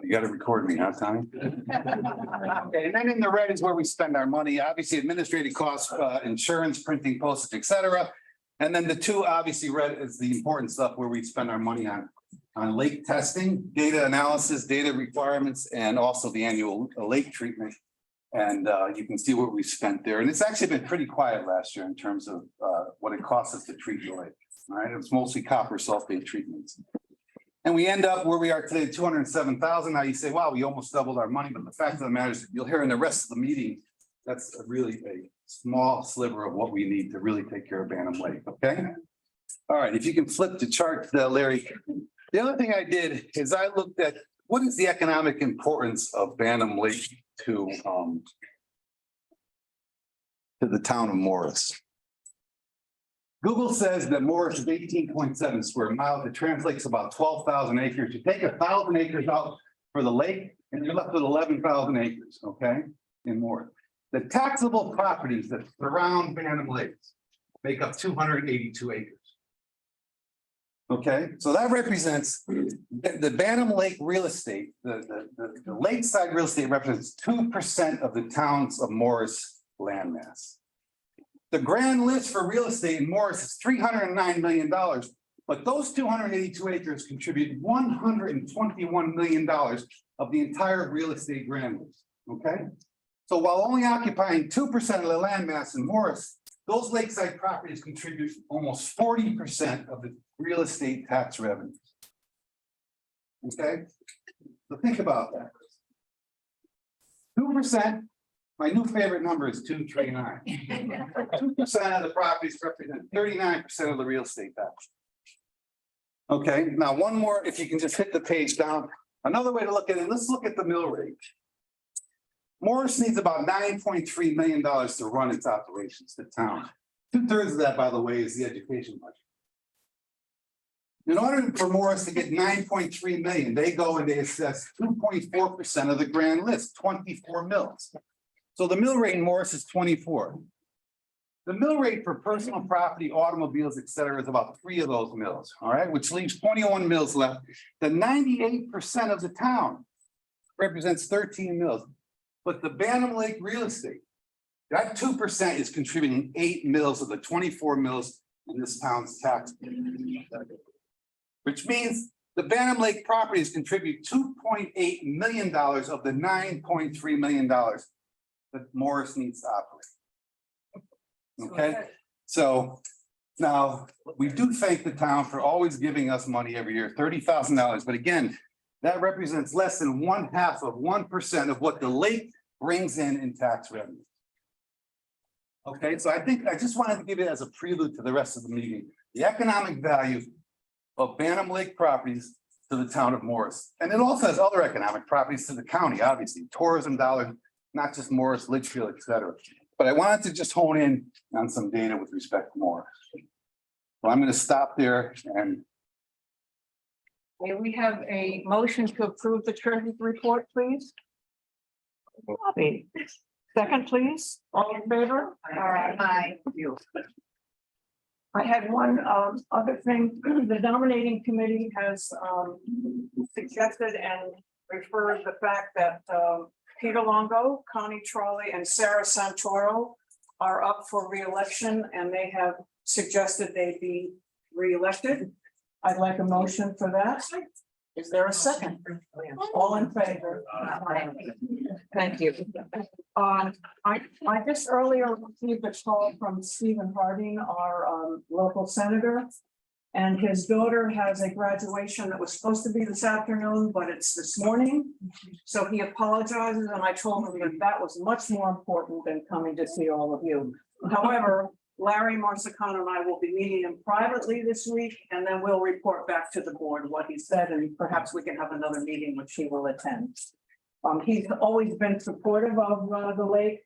You got to record me, huh, Tommy? Okay, and then in the red is where we spend our money. Obviously, administrative costs, insurance, printing, postage, et cetera. And then the two, obviously, red is the important stuff where we spend our money on lake testing, data analysis, data requirements, and also the annual lake treatment. And you can see what we spent there. And it's actually been pretty quiet last year in terms of what it costs us to treat the lake. All right, it was mostly copper sulfate treatments. And we end up where we are today, 207,000. Now you say, wow, we almost doubled our money. But the fact of the matter is, you'll hear in the rest of the meeting, that's really a small sliver of what we need to really take care of Bantam Lake. Okay. All right, if you can flip the chart, Larry. The other thing I did is I looked at what is the economic importance of Bantam Lake to the town of Morris. Google says that Morris is 18.7 square miles. It translates to about 12,000 acres. You take 1,000 acres out for the lake and you're left with 11,000 acres, okay, in Morris. The taxable properties that surround Bantam Lake make up 282 acres. Okay, so that represents the Bantam Lake real estate, the lakeside real estate represents 2% of the towns of Morris landmass. The grand list for real estate in Morris is $309 million, but those 282 acres contribute $121 million of the entire real estate grand list. Okay, so while only occupying 2% of the landmass in Morris, those lakeside properties contribute almost 40% of the real estate tax revenues. Okay, so think about that. 2%. My new favorite number is 239. 2% of the properties represent 39% of the real estate tax. Okay, now one more, if you can just hit the page down. Another way to look at it, let's look at the mill rate. Morris needs about $9.3 million to run its operations, the town. 2/3 of that, by the way, is the education budget. In order for Morris to get $9.3 million, they go and they assess 2.4% of the grand list, 24 mills. So the mill rate in Morris is 24. The mill rate for personal property, automobiles, et cetera, is about 3 of those mills, all right, which leaves 21 mills left. The 98% of the town represents 13 mills. But the Bantam Lake real estate, that 2% is contributing 8 mills of the 24 mills in this town's tax. Which means the Bantam Lake properties contribute $2.8 million of the $9.3 million that Morris needs to operate. Okay, so now we do thank the town for always giving us money every year, $30,000. But again, that represents less than 1/2 of 1% of what the lake brings in tax revenue. Okay, so I think I just wanted to give it as a prelude to the rest of the meeting. The economic value of Bantam Lake properties to the town of Morris. And it also has other economic properties to the county, obviously, tourism dollars, not just Morris, Litchfield, et cetera. But I wanted to just hone in on some data with respect to Morris. So I'm going to stop there and. May we have a motion to approve the treasurer's report, please? Bobby. Second, please. All in favor? Aye. You. I had one other thing. The nominating committee has suggested and referred the fact that Peter Longo, Connie Trolley, and Sarah Santoro are up for re-election, and they have suggested they be re-elected. I'd like a motion for that. Is there a second? All in favor? Thank you. I just earlier received a call from Stephen Harding, our local senator, and his daughter has a graduation that was supposed to be this afternoon, but it's this morning. So he apologizes, and I told him that that was much more important than coming to see all of you. However, Larry Marsicano and I will be meeting him privately this week, and then we'll report back to the board what he said, and perhaps we can have another meeting which he will attend. He's always been supportive of the lake.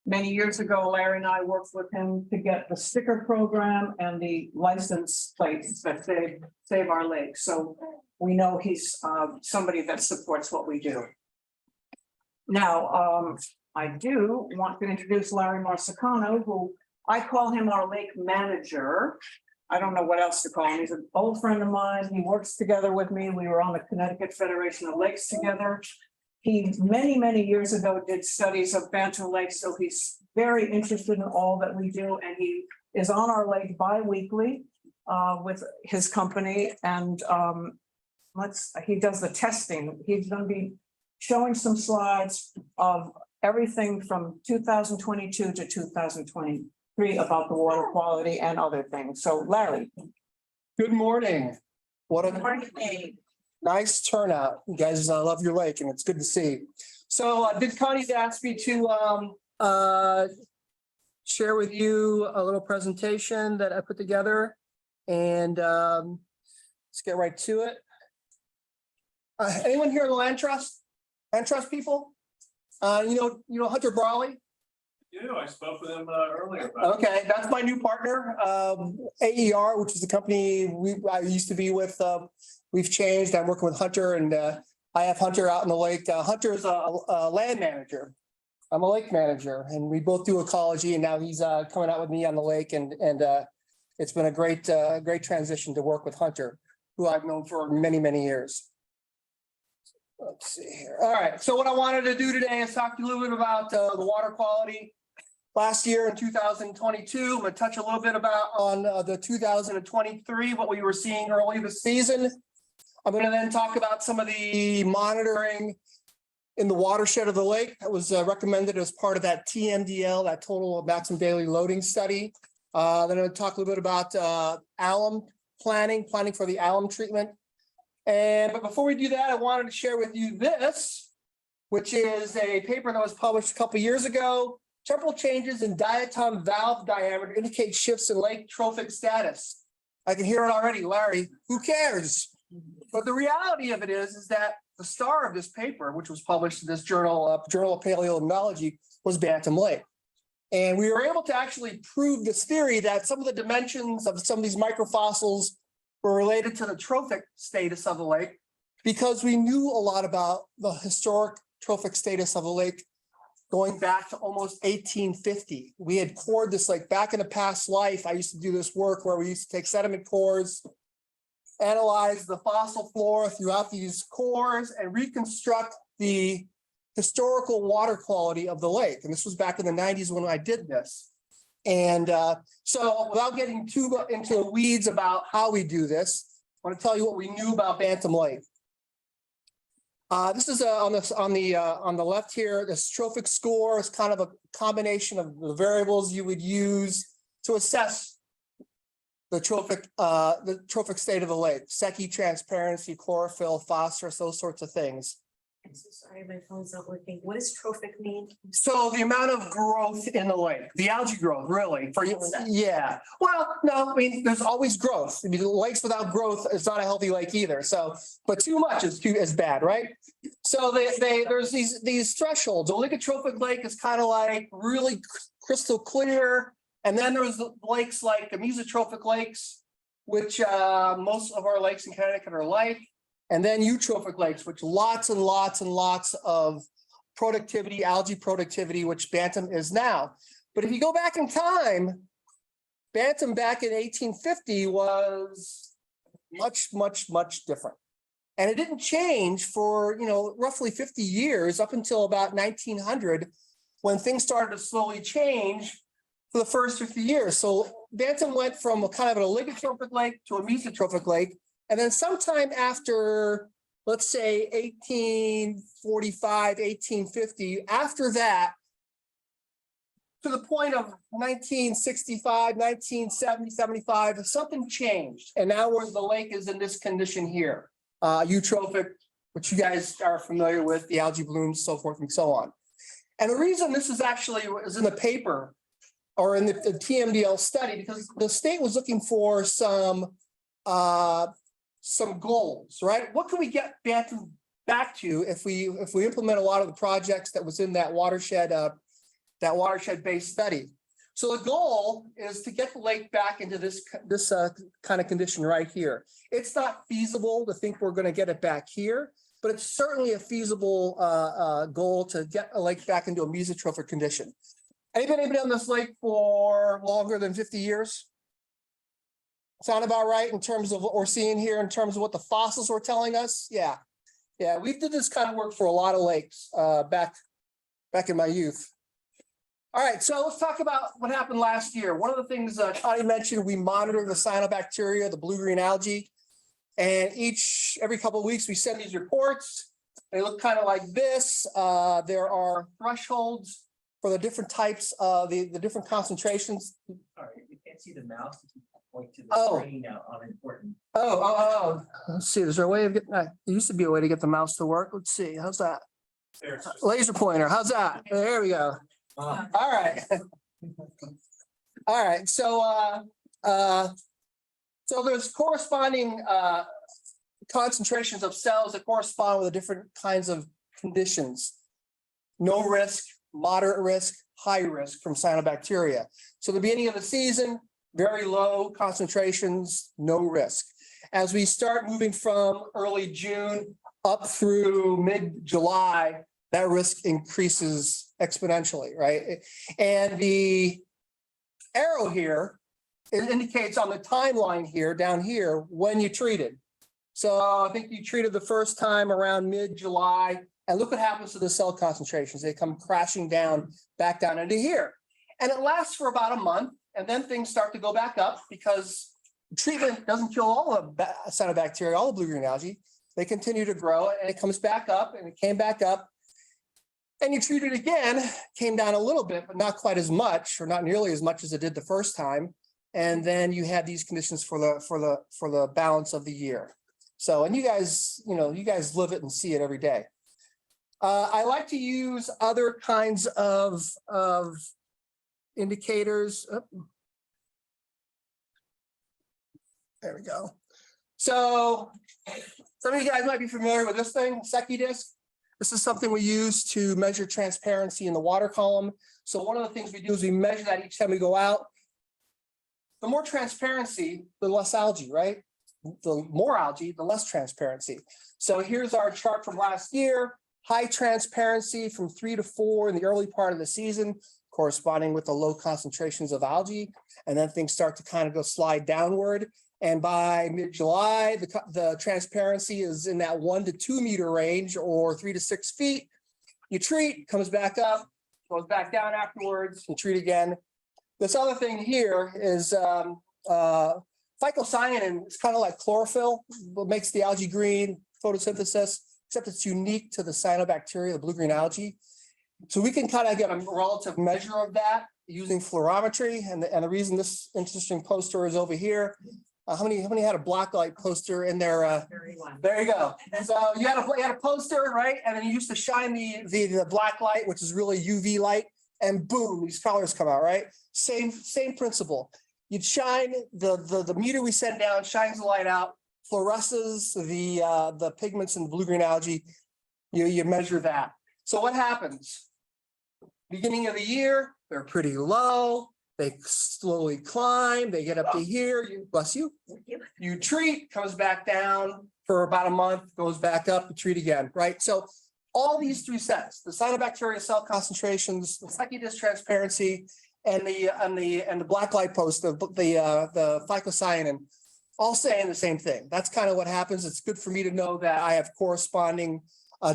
Many years ago, Larry and I worked with him to get the sticker program and the license plates that save our lake. So we know he's somebody that supports what we do. Now, I do want to introduce Larry Marsicano, who I call him our lake manager. I don't know what else to call him. He's an old friend of mine. He works together with me. We were on the Connecticut Federation of Lakes together. He, many, many years ago, did studies of Bantam Lake, so he's very interested in all that we do, and he is on our lake bi-weekly with his company, and he does the testing. He's gonna be showing some slides of everything from 2022 to 2023 about the water quality and other things. So Larry. Good morning. What a nice turnout. You guys love your lake and it's good to see. So Big Connie's asked me to share with you a little presentation that I put together. And let's get right to it. Anyone here in the land trust? Land trust people? You know Hunter Brawley? I spoke with him earlier. About Okay, that's my new partner, AER, which is the company I used to be with. We've changed. I'm working with Hunter, and I have Hunter out in the lake. Hunter is a land manager. I'm a lake manager, and we both do ecology. And now he's coming out with me on the lake, and it's been a great transition to work with Hunter, who I've known for many, many years. Let's see here. All right. So what I wanted to do today is talk to you a little bit about the water quality. Last year in 2022, I'm going to touch a little bit on the 2023, what we were seeing early this season. I'm going to then talk about some of the monitoring in the watershed of the lake that was recommended as part of that TMDL, that total maximum daily loading study. Then I'm going to talk a little bit about alum planning for the alum treatment. But before we do that, I wanted to share with you this, which is a paper that was published a couple of years ago. Temporal changes in diatom valve diameter indicate shifts in lake trophic status. I can hear it already, Larry. Who cares? But the reality of it is that the star of this paper, which was published in this journal, Journal of Paleontology, was Bantam Lake. And we were able to actually prove this theory that some of the dimensions of some of these microfossils were related to the trophic status of the lake, because we knew a lot about the historic trophic status of the lake going back to almost 1850. We had cored this lake back in a past life. I used to do this work where we used to take sediment cores, analyze the fossil flora throughout these cores, and reconstruct the historical water quality of the lake. And this was back in the 90s when I did this. And so without getting too into the weeds about how we do this, I want to tell you what we knew about Bantam Lake. This is on the left here. This trophic score is kind of a combination of the variables you would use to assess the trophic state of the lake: Secchi, transparency, chlorophyll, phosphorus, those sorts of things. I'm so sorry, my phone's not working. What does trophic mean? So the amount of growth in the lake, the algae growth, really, for you. Yeah. Well, no, I mean, there's always growth. I mean, lakes without growth is not a healthy lake either. So, but too much is bad, right? So there's these thresholds. A oligotrophic lake is kind of like really crystal clear. And then there's lakes like the mesotrophic lakes, which most of our lakes in Connecticut are like. And then eutrophic lakes, which lots and lots and lots of productivity, algae productivity, which Bantam is now. But if you go back in time, Bantam back in 1850 was much, much, much different. And it didn't change for, roughly 50 years up until about 1900, when things started to slowly change for the first 50 years. So Bantam went from a kind of an oligotrophic lake to a mesotrophic lake. And then sometime after, let's say 1845, 1850, after that, to the point of 1965, 1970, 75, something changed. And now the lake is in this condition here, eutrophic, which you guys are familiar with, the algae blooms, so forth and so on. And the reason this is in the paper or in the TMDL study, because the state was looking for some goals, right? What can we get Bantam back to if we implement a lot of the projects that was in that watershed-based study? So the goal is to get the lake back into this kind of condition right here. It's not feasible to think we're going to get it back here, but it's certainly a feasible goal to get a lake back into a mesotrophic condition. Anybody been on this lake for longer than 50 years? Sound about right in terms of what we're seeing here, in terms of what the fossils were telling us? Yeah. Yeah, we did this kind of work for a lot of lakes back in my youth. All right, so let's talk about what happened last year. One of the things Connie mentioned, we monitor the cyanobacteria, the blue-green algae. And every couple of weeks, we send these reports. They look kind of like this. There are thresholds for the different types of the different concentrations. All right, you can't see the mouse. If you point to the Oh. screen now on important. Oh. Let's see, is there a way of getting, there used to be a way to get the mouse to work. Let's see, how's that? There's just- Laser pointer, how's that? There we go. All right. All right, so there's corresponding concentrations of cells that correspond with the different kinds of conditions. No risk, moderate risk, high risk from cyanobacteria. So the beginning of the season, very low concentrations, no risk. As we start moving from early June up through mid-July, that risk increases exponentially, right? And the arrow here, it indicates on the timeline here, down here, when you treated. So I think you treated the first time around mid-July, and look what happens to the cell concentrations. They come crashing down, back down into here. And it lasts for about a month, and then things start to go back up because treatment doesn't kill all the cyanobacteria, all the blue-green algae. They continue to grow, and it comes back up, and it came back up. And you treat it again, came down a little bit, but not quite as much, or not nearly as much as it did the first time. And then you had these conditions for the balance of the year. So, and you guys live it and see it every day. I like to use other kinds of indicators. Oh. There we go. So some of you guys might be familiar with this thing, Secchi disc. This is something we use to measure transparency in the water column. So one of the things we do is we measure that each time we go out. The more transparency, the less algae, right? The more algae, the less transparency. So here's our chart from last year. High transparency from 3 to 4 in the early part of the season, corresponding with the low concentrations of algae. And then things start to kind of go slide downward. And by mid-July, the transparency is in that 1 to 2 meter range, or 3 to 6 feet. You treat, comes back up, goes back down afterwards, you treat again. This other thing here is phycocyanin. It's kind of like chlorophyll, what makes the algae green, photosynthesis, except it's unique to the cyanobacteria, the blue-green algae. So we can kind of get a relative measure of that using fluorometry. And the reason this interesting poster is over here. How many had a black light poster in there? There you go. So you had a poster, right? And then you used to shine the black light, which is really UV light, and boom, these colors come out, right? Same principle. You'd shine the meter we send down, shines the light out, fluoresces the pigments in the blue-green algae. You measure that. So what happens? Beginning of the year, they're pretty low. They slowly climb, they get up to here, bless you. You treat, comes back down for about a month, goes back up, you treat again, right? So all these three sets, the cyanobacteria cell concentrations, the Secchi disc transparency, and the black light post, the phycocyanin, all saying the same thing. That's kind of what happens. It's good for me to know that I have corresponding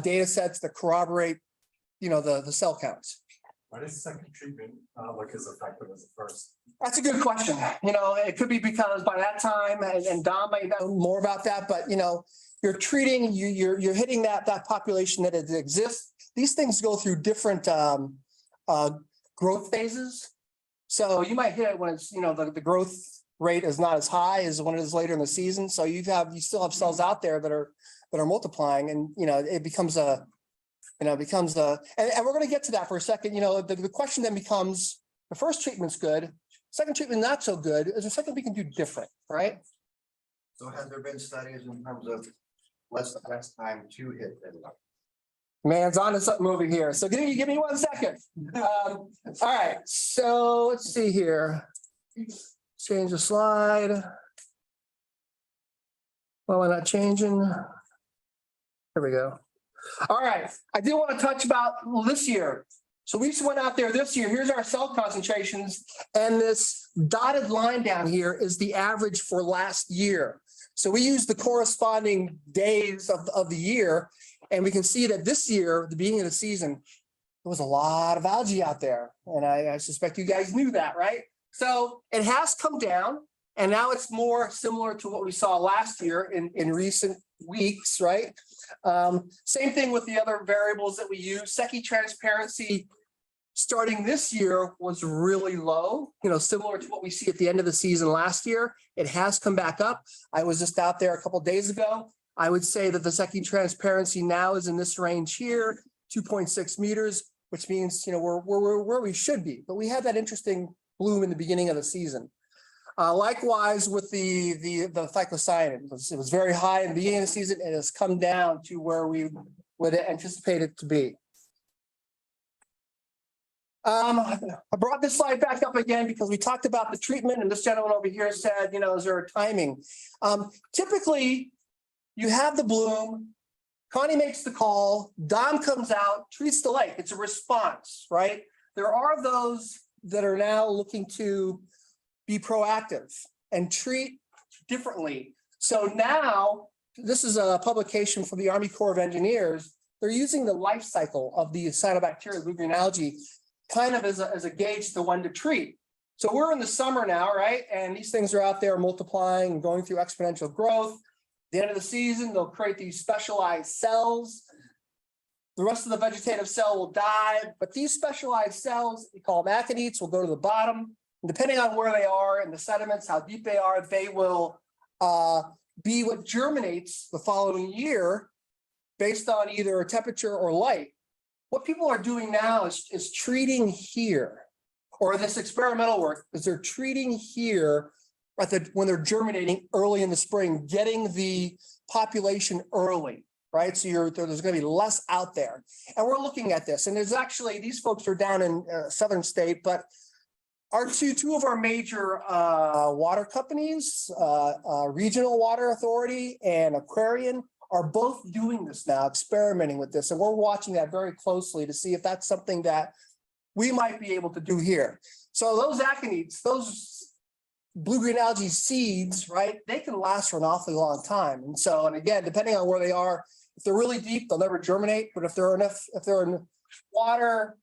data sets that corroborate, the cell counts. Why does the second treatment look as effective as the first? That's a good question. It could be because by that time, and Don might know more about that, but you're treating, you're hitting that population that it exists. These things go through different growth phases. So you might hit it when it's, the growth rate is not as high as when it is later in the season. So you still have cells out there that are multiplying, and it becomes and we're going to get to that for a second. The question then becomes, the first treatment's good, second treatment not so good. Is there something we can do different, right? So has there been studies in terms of less time to hit them? Man's on to something over here. So give me 1 second. All right, so let's see here. Change the slide. Well, we're not changing. There we go. All right, I do want to touch about this year. So we just went out there this year. Here's our cell concentrations. And this dotted line down here is the average for last year. So we use the corresponding days of the year. And we can see that this year, the beginning of the season, there was a lot of algae out there. And I suspect you guys knew that, right? So it has come down. And now it's more similar to what we saw last year in recent weeks, right? Same thing with the other variables that we use. Secchi transparency starting this year was really low, similar to what we see at the end of the season last year. It has come back up. I was just out there a couple of days ago. I would say that the Secchi transparency now is in this range here, 2.6 meters, which means, we're where we should be. But we had that interesting bloom in the beginning of the season. Likewise with the phycocyanin, it was very high in the beginning of the season. It has come down to where we would anticipate it to be. I brought this slide back up again because we talked about the treatment, and this gentleman over here said, is there a timing? Typically, you have the bloom, Connie makes the call, Dom comes out, treats the lake. It's a response, right? There are those that are now looking to be proactive and treat differently. So now, this is a publication from the Army Corps of Engineers. They're using the life cycle of the cyanobacteria, blue-green algae, kind of as a gauge to when to treat. So we're in the summer now, right? And these things are out there multiplying and going through exponential growth. At the end of the season, they'll create these specialized cells. The rest of the vegetative cell will die, but these specialized cells, we call them aconites, will go to the bottom. And depending on where they are in the sediments, how deep they are, they will be what germinates the following year based on either temperature or light. What people are doing now is treating here, or this experimental work is they're treating here when they're germinating early in the spring, getting the population early, right? So there's going to be less out there. And we're looking at this. And there's actually, these folks are down in southern state, but our two of our major water companies, Regional Water Authority and Aquarian, are both doing this now, experimenting with this. And we're watching that very closely to see if that's something that we might be able to do here. So those aconites, those blue-green algae seeds, right, they can last for an awfully long time. And again, depending on where they are, if they're really deep, they'll never germinate. But if they're in water,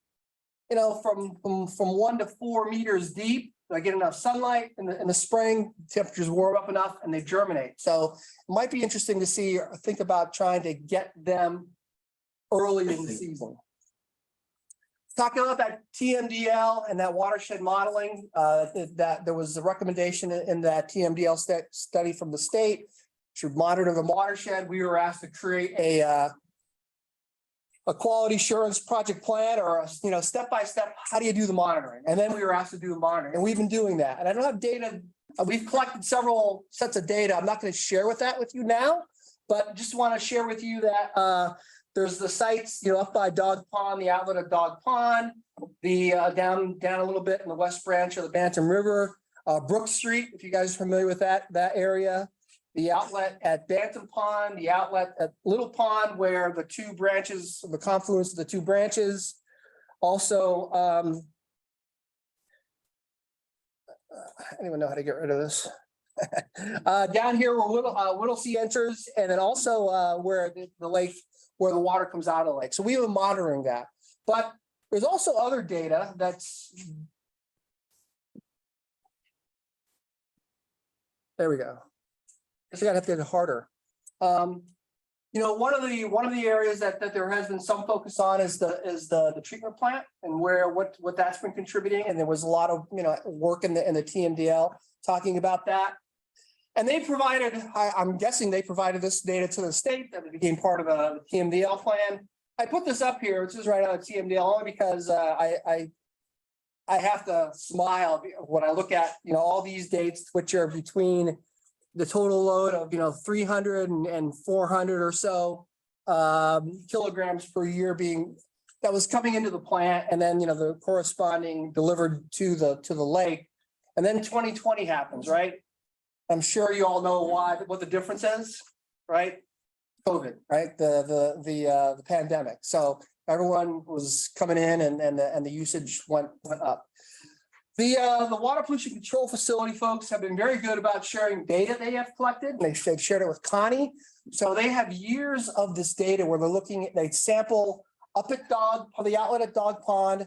from 1 to 4 meters deep, they get enough sunlight in the spring, temperatures warm up enough and they germinate. So it might be interesting to see or think about trying to get them early in the season. Talking about that TMDL and that watershed modeling, that there was a recommendation in that TMDL study from the state to monitor the watershed. We were asked to create a quality assurance project plan, or step-by-step, how do you do the monitoring? And then we were asked to do the monitoring, and we've been doing that. And I don't have data. We've collected several sets of data. I'm not going to share that with you now, but just want to share with you that there's the sites, up by Dog Pond, the outlet of Dog Pond, the down a little bit in the west branch of the Bantam River, Brook Street, if you guys are familiar with that area. The outlet at Bantam Pond, the outlet at Little Pond, where the two branches, the confluence of the two branches. Also, I don't even know how to get rid of this. Down here where Whittlesea enters, and then also where the lake, where the water comes out of the lake. So we've been monitoring that. But there's also other data that's. There we go. I gotta have to get it harder. One of the areas that there has been some focus on is the treatment plant and what that's been contributing. And there was a lot of work in the TMDL talking about that. And they provided, I'm guessing they provided this data to the state that it became part of the TMDL plan. I put this up here, it's just right on the TMDL only because I have to smile when I look at all these dates, which are between the total load of 300 and 400 or so kilograms per year that was coming into the plant, and then the corresponding delivered to the lake, and then 2020 happens, right? I'm sure you all know what the difference is, right? COVID, right? The pandemic. So everyone was coming in and the usage went up. The water pollution control facility folks have been very good about sharing data they have collected. They've shared it with Connie. So they have years of this data where they're looking at, they sample up at the outlet at Dog Pond,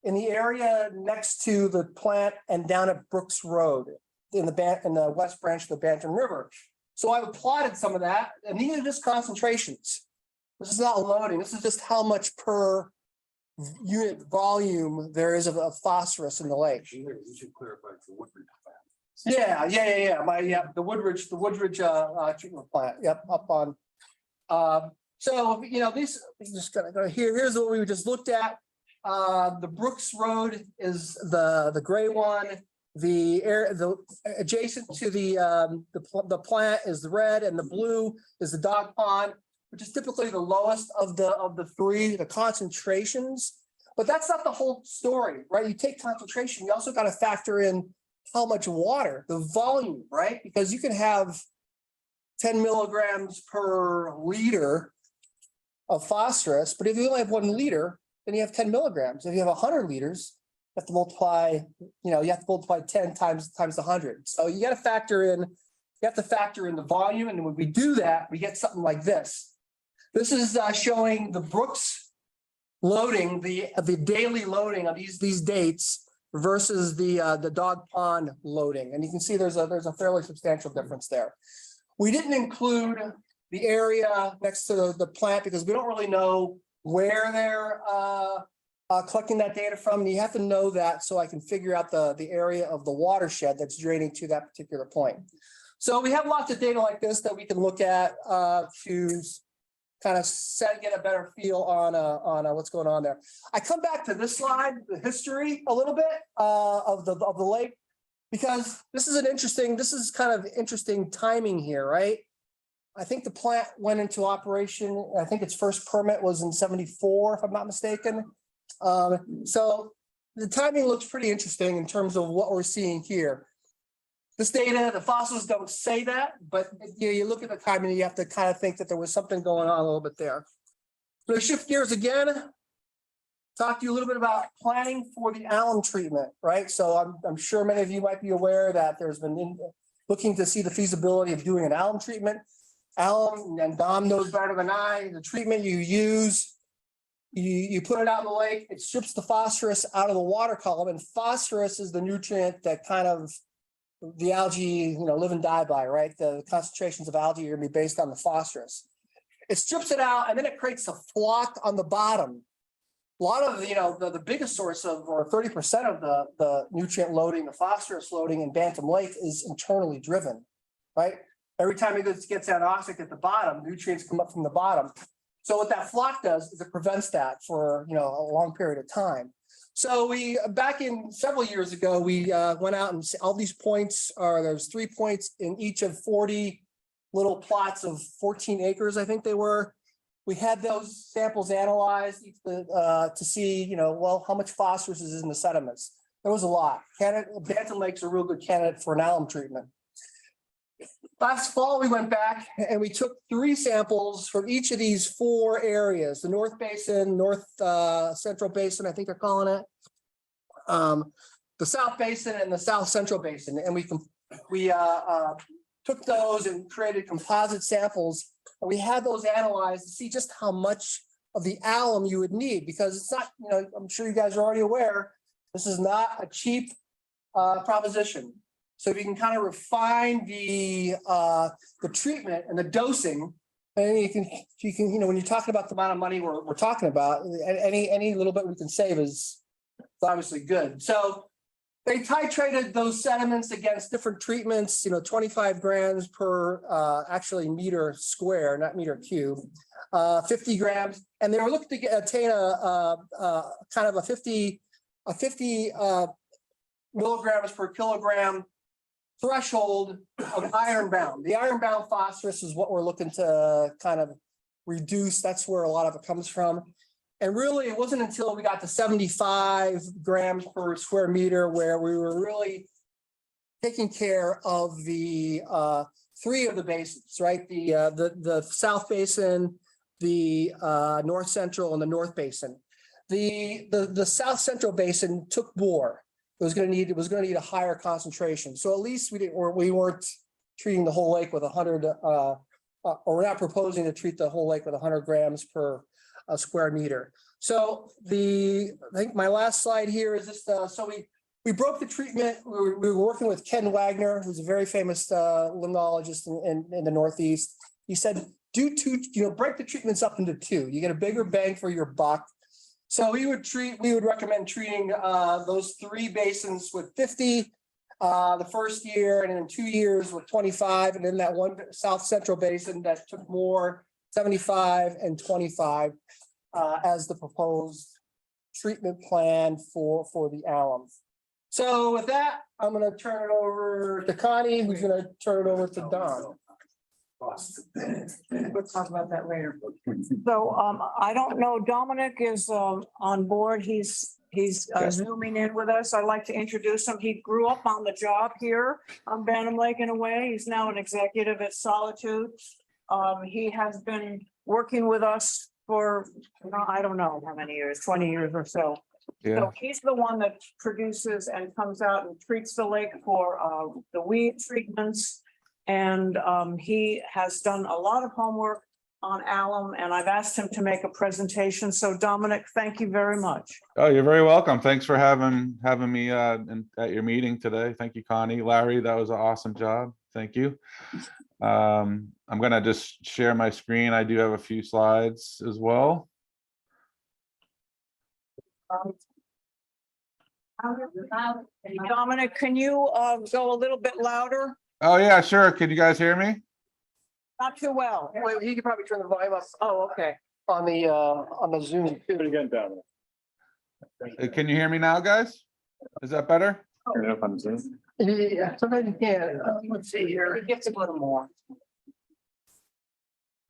in the area next to the plant, and down at Brooks Road in the west branch of the Bantam River. So I've plotted some of that, and these are just concentrations. This is not loading. This is just how much per unit volume there is of phosphorus in the lake. You should clarify for Woodbridge. The Woodridge treatment plant. Yep, up on. So, you know, these, just gonna go here. Here's what we just looked at. The Brooks Road is the gray one. The adjacent to the plant is the red, and the blue is the Dog Pond, which is typically the lowest of the three, the concentrations. But that's not the whole story, right? You take concentration, you also got to factor in how much water, the volume, right? Because you can have 10 milligrams per liter of phosphorus, but if you only have 1 liter, then you have 10 milligrams. If you have 100 liters, you have to multiply, you have to multiply 10 times 100. So you got to factor in, the volume. And when we do that, we get something like this. This is showing the Brooks loading, the daily loading of these dates versus the Dog Pond loading. And you can see there's a fairly substantial difference there. We didn't include the area next to the plant because we don't really know where they're collecting that data from. And you have to know that so I can figure out the area of the watershed that's draining to that particular point. So we have lots of data like this that we can look at to kind of get a better feel on what's going on there. I come back to this slide, the history a little bit of the lake, because this is kind of interesting timing here, right? I think the plant went into operation. I think its first permit was in 74, if I'm not mistaken. So the timing looks pretty interesting in terms of what we're seeing here. This data, the fossils don't say that, but you look at the timing, you have to kind of think that there was something going on a little bit there. So to shift gears again, talk to you a little bit about planning for the alum treatment, right? So I'm sure many of you might be aware that there's been looking to see the feasibility of doing an alum treatment. Alum, and Dom knows better than I, the treatment you use, you put it out in the lake, it strips the phosphorus out of the water column, and phosphorus is the nutrient that kind of the algae, live and die by, right? The concentrations of algae are gonna be based on the phosphorus. It strips it out, and then it creates a flock on the bottom. A lot of, the biggest source of, or 30% of the nutrient loading, the phosphorus loading in Bantam Lake is internally driven, right? Every time it gets anoxic at the bottom, nutrients come up from the bottom. So what that flock does is it prevents that for, a long period of time. So back in several years ago, we went out and all these points there's 3 points in each of 40 little plots of 14 acres, I think they were. We had those samples analyzed to see, how much phosphorus is in the sediments. There was a lot. Bantam Lake's a real good candidate for an alum treatment. Last fall, we went back and we took 3 samples from each of these 4 areas, the North Basin, North Central Basin, I think they're calling it, the South Basin and the South Central Basin. And we took those and created composite samples. And we had those analyzed to see just how much of the alum you would need, because it's not, I'm sure you guys are already aware, this is not a cheap proposition. So if you can kind of refine the treatment and the dosing, and you can, when you're talking about the amount of money we're talking about, any little bit we can save is obviously good. So they titrated those sediments against different treatments, 25 grams per actually meter square, not meter cube, 50 grams, and they were looking to attain a kind of a 50 milligrams per kilogram threshold of iron bound. The iron bound phosphorus is what we're looking to kind of reduce. That's where a lot of it comes from. And really, it wasn't until we got to 75 grams per square meter where we were really taking care of the 3 of the basins, right? The South Basin, the north central and the north basin. The south central basin took more. It was going to need a higher concentration. So at least we weren't treating the whole lake with 100, or we're not proposing to treat the whole lake with 100 grams per square meter. So I think my last slide here is just, so we broke the treatment. We were working with Ken Wagner, who's a very famous limnologist in the Northeast. He said, break the treatments up into two. You get a bigger bang for your buck. So we would recommend treating those three basins with 50 the first year, and then in 2 years with 25, and then that one south central basin that took more, 75 and 25 as the proposed treatment plan for the alum. So with that, I'm going to turn it over to Connie, who's going to turn it over to Don. We'll talk about that later. So I don't know, Dominic is on board. He's zooming in with us. I'd like to introduce him. He grew up on the job here on Bantam Lake in a way. He's now an executive at Solitude. He has been working with us for, I don't know how many years, 20 years or so. Yeah. So he's the one that produces and comes out and treats the lake for the weed treatments. And he has done a lot of homework on alum, and I've asked him to make a presentation. So Dominic, thank you very much. Oh, you're very welcome. Thanks for having me at your meeting today. Thank you, Connie. Larry, that was an awesome job. Thank you. I'm gonna just share my screen. I do have a few slides as well. Dominic, can you go a little bit louder? Oh yeah, sure. Can you guys hear me? Not too well. Wait, he could probably turn the volume up Oh, okay. on the Zoom. Do it again, Dominic. Can you hear me now, guys? Is that better? Turn it up on Zoom. Yeah, sometimes you can. Let's see here. He gets a little more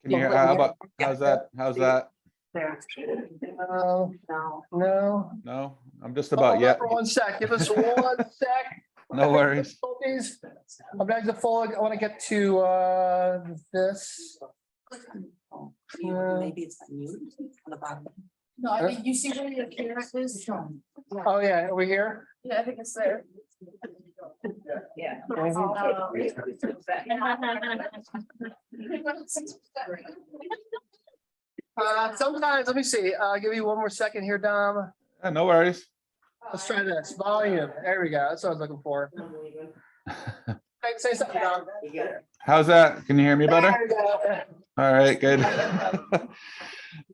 Can you hear? How's that? How's that? there. No, no. No, I'm just about yet. For 1 sec. Give us 1 sec. No worries. I'm back to full. I want to get to this. Maybe it's mute on the bottom. No, I mean, you see where your camera is? Oh, yeah, over here. Yeah, I think it's there. Yeah. Sometimes, let me see, I'll give you 1 more second here, Dom. Yeah, no worries. Let's try this. Volume. There we go. That's what I was looking for. Say something, Dom. How's that? Can you hear me better? There we go. All right, good.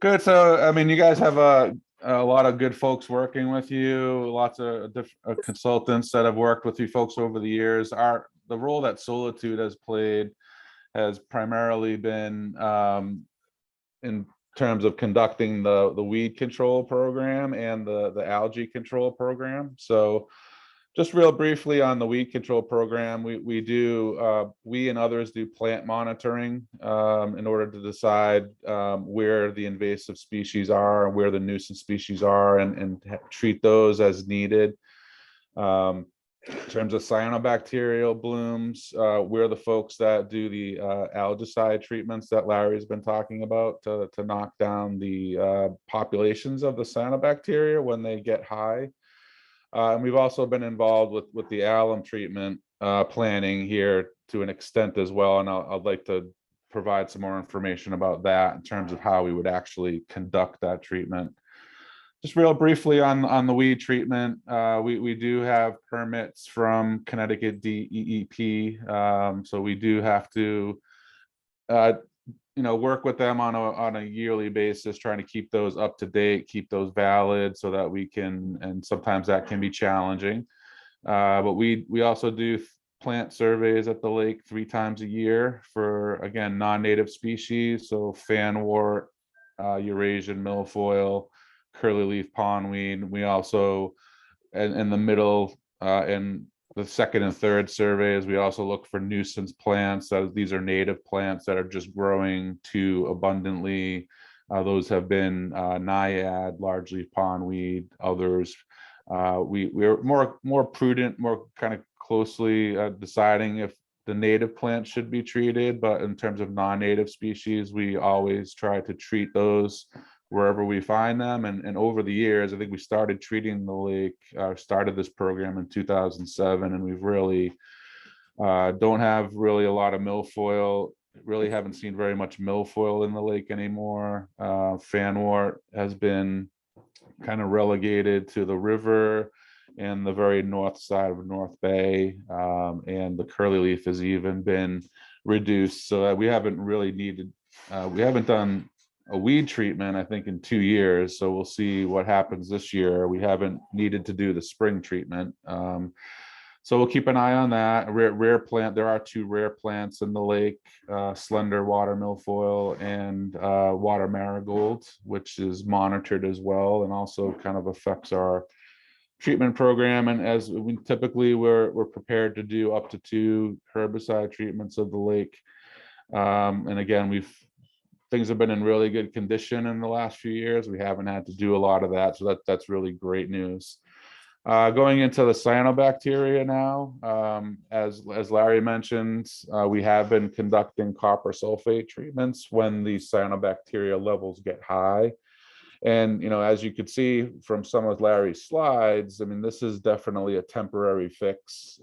Good. So, I mean, you guys have a lot of good folks working with you, lots of consultants that have worked with you folks over the years. The role that Solitude has played has primarily been in terms of conducting the weed control program and the algae control program. So just real briefly on the weed control program, we and others do plant monitoring in order to decide where the invasive species are and where the nuisance species are, and treat those as needed. In terms of cyanobacterial blooms, we're the folks that do the algicide treatments that Larry's been talking about to knock down the populations of the cyanobacteria when they get high. And we've also been involved with the alum treatment planning here to an extent as well. And I'd like to provide some more information about that in terms of how we would actually conduct that treatment. Just real briefly on the weed treatment, we do have permits from Connecticut DEEP, so we do have to, work with them on a yearly basis, trying to keep those up to date, keep those valid, so that we can. And sometimes that can be challenging, but we also do plant surveys at the lake 3 times a year for, again, non-native species, so fanwort, Eurasian milfoil, curly leaf pondweed. We also, in the middle, in the second and third surveys, we also look for nuisance plants. These are native plants that are just growing too abundantly. Those have been naiad, large leaf pondweed. Others, we're more prudent, more kind of closely deciding if the native plants should be treated, but in terms of non-native species, we always try to treat those wherever we find them. And over the years, I think we started treating the lake, started this program in 2007, and we've really don't have really a lot of milfoil. Really haven't seen very much milfoil in the lake anymore. Fanwort has been kind of relegated to the river and the very north side of North Bay, and the curly leaf has even been reduced, so that we haven't really needed, we haven't done a weed treatment, I think, in 2 years. So we'll see what happens this year. We haven't needed to do the spring treatment. So we'll keep an eye on that. Rare plant, there are 2 rare plants in the lake, slender water milfoil and water marigold, which is monitored as well and also kind of affects our treatment program. And as we typically, we're prepared to do up to 2 herbicide treatments of the lake. And again, things have been in really good condition in the last few years. We haven't had to do a lot of that, so that's really great news. Going into the cyanobacteria now, as Larry mentioned, we have been conducting copper sulfate treatments when the cyanobacteria levels get high. And, as you could see from some of Larry's slides, I mean, this is definitely a temporary fix.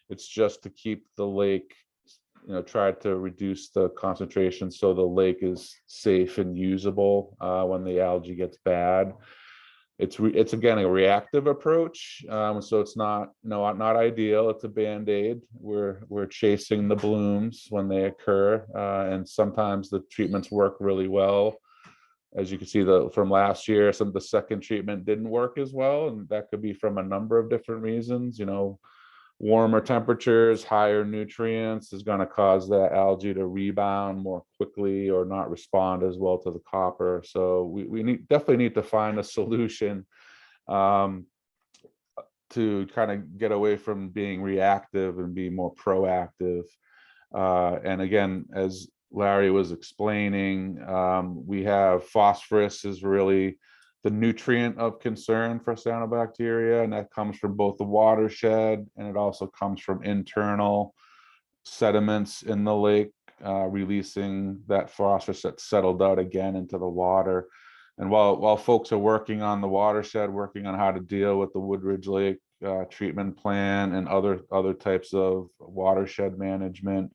It's just to keep the lake, try to reduce the concentration so the lake is safe and usable when the algae gets bad. It's again a reactive approach, so it's not ideal. It's a band-aid. We're chasing the blooms when they occur, and sometimes the treatments work really well. As you can see, from last year, some of the second treatment didn't work as well, and that could be from a number of different reasons. Warmer temperatures, higher nutrients is going to cause that algae to rebound more quickly or not respond as well to the copper. So we definitely need to find a solution to kind of get away from being reactive and be more proactive. And again, as Larry was explaining, we have phosphorus is really the nutrient of concern for cyanobacteria, and that comes from both the watershed and it also comes from internal sediments in the lake, releasing that phosphorus that's settled out again into the water. And while folks are working on the watershed, working on how to deal with the Woodridge Lake treatment plan and other types of watershed management,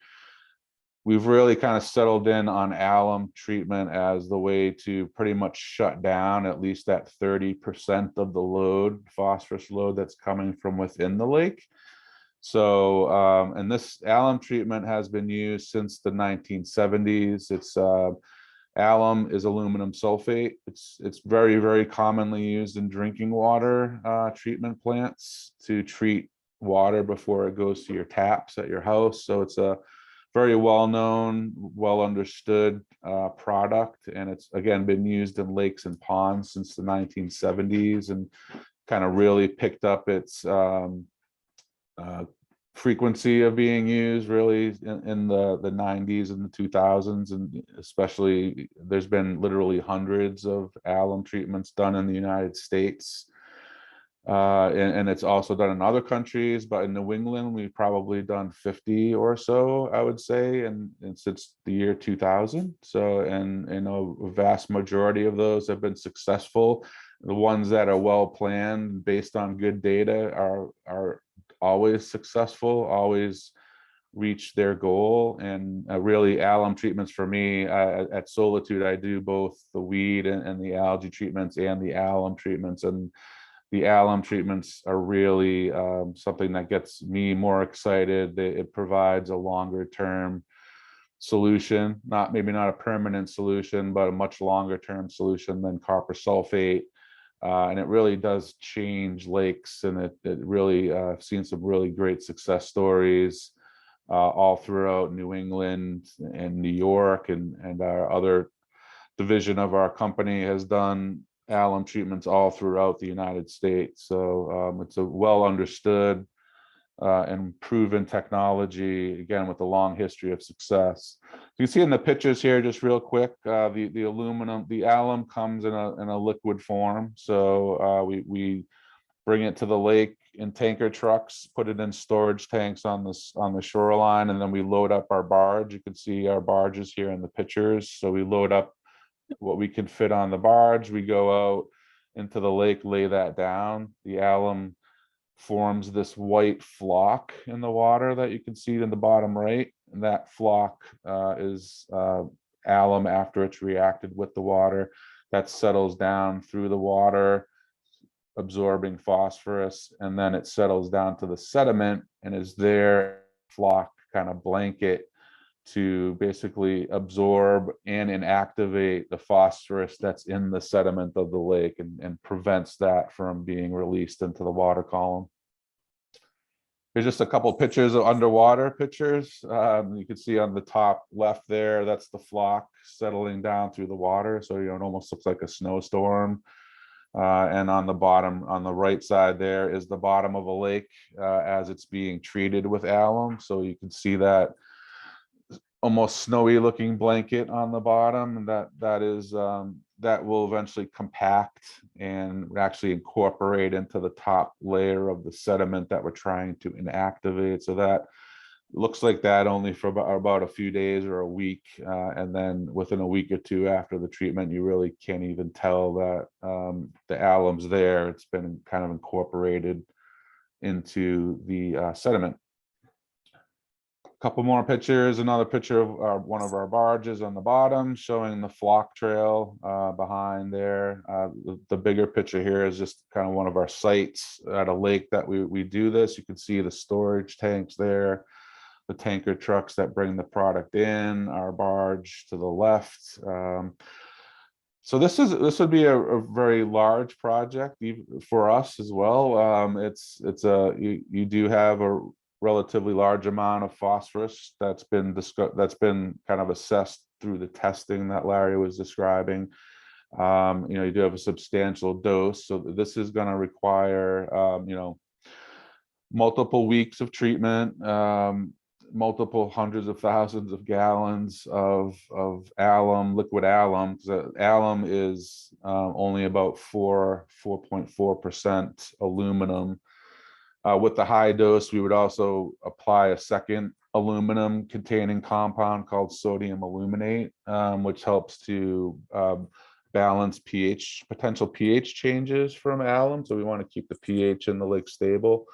we've really kind of settled in on alum treatment as the way to pretty much shut down at least that 30% of the load, phosphorus load that's coming from within the lake. So, and this alum treatment has been used since the 1970s. It's alum is aluminum sulfate. It's very, very commonly used in drinking water treatment plants to treat water before it goes to your taps at your house. So it's a very well-known, well-understood product, and it's again been used in lakes and ponds since the 1970s, and kind of really picked up its frequency of being used really in the 90s and the 2000s, and especially there's been literally hundreds of alum treatments done in the United States. And it's also done in other countries, but in New England, we've probably done 50 or so, I would say, and since the year 2000. So, and a vast majority of those have been successful. The ones that are well planned, based on good data, are always successful, always reach their goal. And really, alum treatments for me at Solitude, I do both the weed and the algae treatments and the alum treatments, and the alum treatments are really something that gets me more excited. It provides a longer term solution, maybe not a permanent solution, but a much longer term solution than copper sulfate. And it really does change lakes, and it really I've seen some really great success stories all throughout New England and New York, and our other division of our company has done alum treatments all throughout the United States. So it's a well understood and proven technology, again, with a long history of success. You can see in the pictures here, just real quick, the alum comes in a liquid form. So we bring it to the lake in tanker trucks, put it in storage tanks on the shoreline, and then we load up our barge. You can see our barges here in the pictures. So we load up what we can fit on the barge. We go out into the lake, lay that down. The alum forms this white flock in the water that you can see in the bottom right. And that flock is alum after it's reacted with the water. That settles down through the water, absorbing phosphorus, and then it settles down to the sediment and is there flock kind of blanket to basically absorb and inactivate the phosphorus that's in the sediment of the lake and prevents that from being released into the water column. Here's just a couple pictures of underwater pictures. You can see on the top left there, that's the flock settling down through the water. So, it almost looks like a snowstorm. And on the bottom, on the right side there is the bottom of a lake as it's being treated with alum. So you can see that almost snowy looking blanket on the bottom, and that will eventually compact and actually incorporate into the top layer of the sediment that we're trying to inactivate. So that looks like that only for about a few days or a week, and then within a week or two after the treatment, you really can't even tell that the alum's there. It's been kind of incorporated into the sediment. Couple more pictures. Another picture of one of our barges on the bottom showing the flock trail behind there. The bigger picture here is just kind of one of our sites at a lake that we do this. You can see the storage tanks there, the tanker trucks that bring the product in, our barge to the left. So this would be a very large project for us as well. You do have a relatively large amount of phosphorus that's been kind of assessed through the testing that Larry was describing. You do have a substantial dose, so this is going to require multiple weeks of treatment, multiple hundreds of thousands of gallons of alum, liquid alum, because alum is only about 4.4% aluminum. With the high dose, we would also apply a second aluminum containing compound called sodium aluminate, which helps to balance potential pH changes from alum. So we want to keep the pH in the lake stable.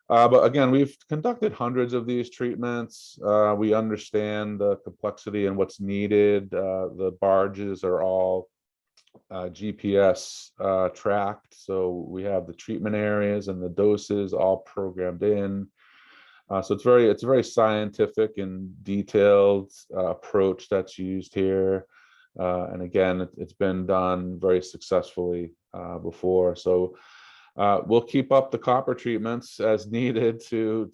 But again, we've conducted hundreds of these treatments. We understand the complexity and what's needed. The barges are all GPS tracked, so we have the treatment areas and the doses all programmed in. So it's a very scientific and detailed approach that's used here. And again, it's been done very successfully before. So we'll keep up the copper treatments as needed to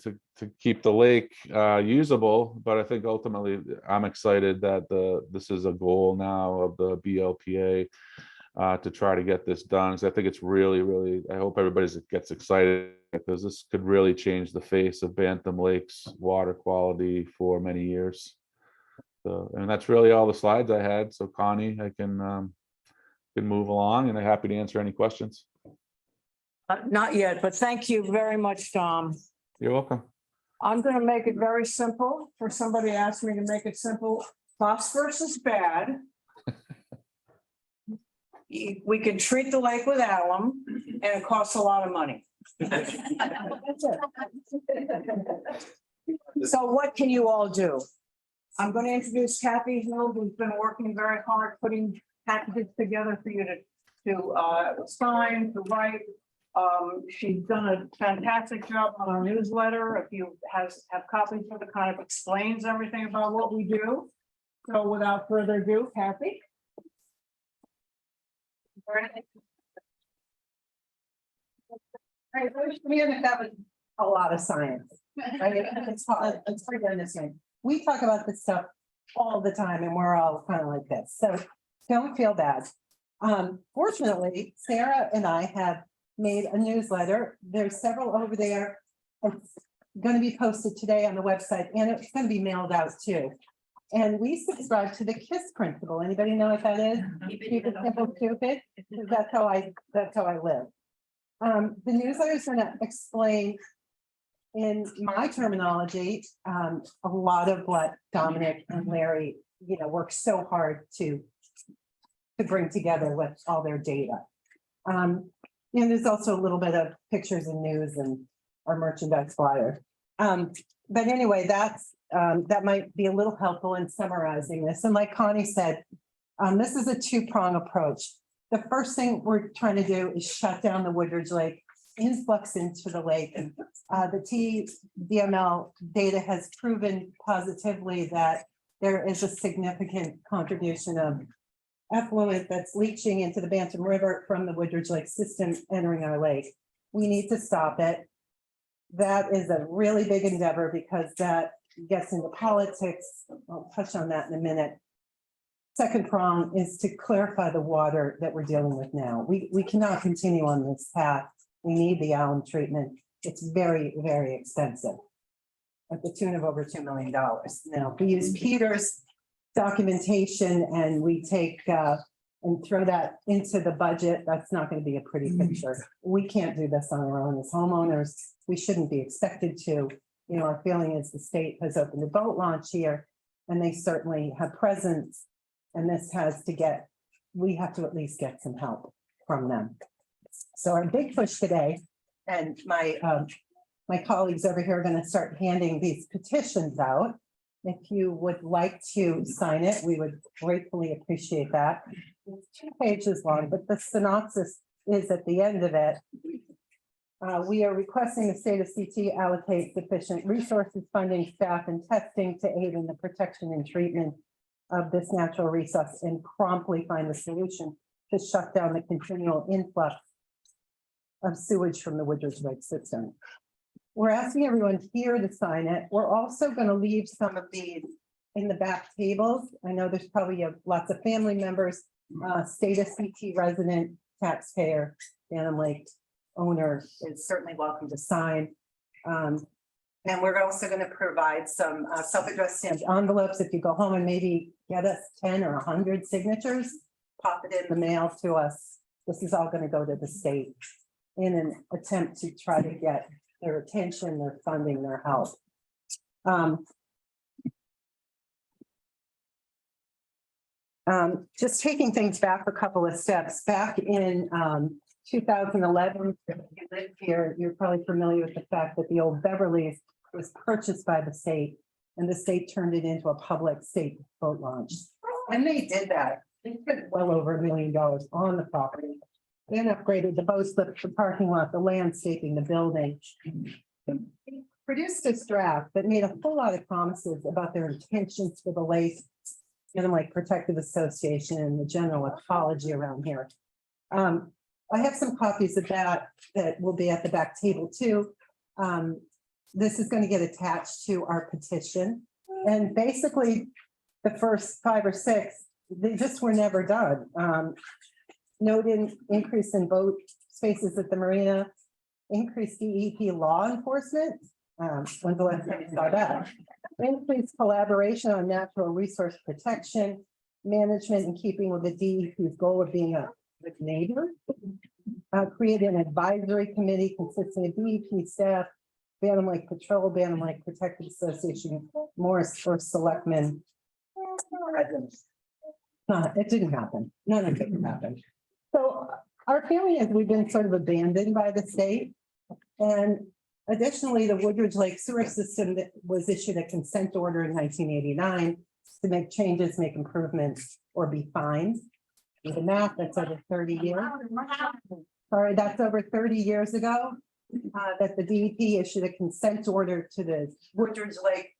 keep the lake usable. But I think ultimately I'm excited that this is a goal now of the BLPA to try to get this done. So I think it's really, I hope everybody gets excited, because this could really change the face of Bantam Lake's water quality for many years. So, and that's really all the slides I had. So Connie, I can move along, and I'm happy to answer any questions. Not yet, but thank you very much, Tom. You're welcome. I'm going to make it very simple. For somebody asked me to make it simple, phosphorus is bad. We can treat the lake with alum, and it costs a lot of money. So what can you all do? I'm going to introduce Kathy Hill, who's been working very hard putting packages together for you to sign, to write. She's done a fantastic job on our newsletter. If you have copies of it, kind of explains everything about what we do. So without further ado, Kathy. That was a lot of science. I mean, it's hard. It's hard to understand. We talk about this stuff all the time, and we're all kind of like this. So don't feel bad. Fortunately, Sarah and I have made a newsletter. There's several over there. It's going to be posted today on the website, and it's going to be mailed out too. And we subscribe to the KISS principle. Anybody know what that is? Keep it simple, stupid. That's how I live. The newsletter is gonna explain in my terminology, a lot of what Dominic and Larry, worked so hard to bring together with all their data. And there's also a little bit of pictures and news and our merchandise flyer. But anyway, that might be a little helpful in summarizing this. And like Connie said, this is a two-prong approach. The first thing we're trying to do is shut down the Woodridge Lake influx into the lake. The TDML data has proven positively that there is a significant contribution of effluent that's leaching into the Bantam River from the Woodridge Lake system entering our lake. We need to stop it. That is a really big endeavor because that gets into politics. I'll touch on that in a minute. Second prong is to clarify the water that we're dealing with now. We cannot continue on this path. We need the alum treatment. It's very, very expensive at the tune of over $2 million. Now, if we use Peter's documentation and we take and throw that into the budget, that's not going to be a pretty picture. We can't do this on our own as homeowners. We shouldn't be expected to. Our feeling is the state has opened a boat launch here and they certainly have presence. And this has to we have to at least get some help from them. So our big push today, and my colleagues over here are going to start handing these petitions out. If you would like to sign it, we would gratefully appreciate that. It's 2 pages long, but the synopsis is at the end of it. We are requesting the state of CT allocate sufficient resources, funding, staff, and testing to aid in the protection and treatment of this natural resource and promptly find a solution to shut down the continual influx of sewage from the Woodridge Lake system. We're asking everyone here to sign it. We're also going to leave some of these in the back tables. I know there's probably lots of family members, state of CT resident, taxpayer, Bantam Lake owner is certainly welcome to sign. And we're also going to provide some self-addressed stamped envelopes. If you go home and maybe get us 10 or 100 signatures, pop it in the mail to us. This is all going to go to the state in an attempt to try to get their attention, their funding, their help. Just taking things back a couple of steps, back in 2011, if you lived here, you're probably familiar with the fact that the old Beverly's was purchased by the state and the state turned it into a public state boat launch. And they did that. They spent well over $1 million on the property. Then upgraded the boat slip, the parking lot, the landscaping, the building. They produced this draft that made a whole lot of promises about their intentions for the lake, and like Protective Association and the general ecology around here. I have some copies of that will be at the back table too. This is going to get attached to our petition. And basically the first 5 or 6, they just were never done. Noted increase in boat spaces at the marina, increased DEP law enforcement. When's the last time you saw that? Increased collaboration on natural resource protection, management in keeping with the DEP's goal of being a good neighbor. Create an advisory committee consisting of DEP staff, Bantam Lake Patrol, Bantam Lake Protective Association, Morris First Selectmen. It didn't happen. None of it happened. So our feeling is we've been sort of abandoned by the state. And additionally, the Woodridge Lake sewer system that was issued a consent order in 1989 to make changes, make improvements, or be fined. With the math, that's over 30 years. Sorry, that's over 30 years ago that the DEP issued a consent order to the Woodridge Lake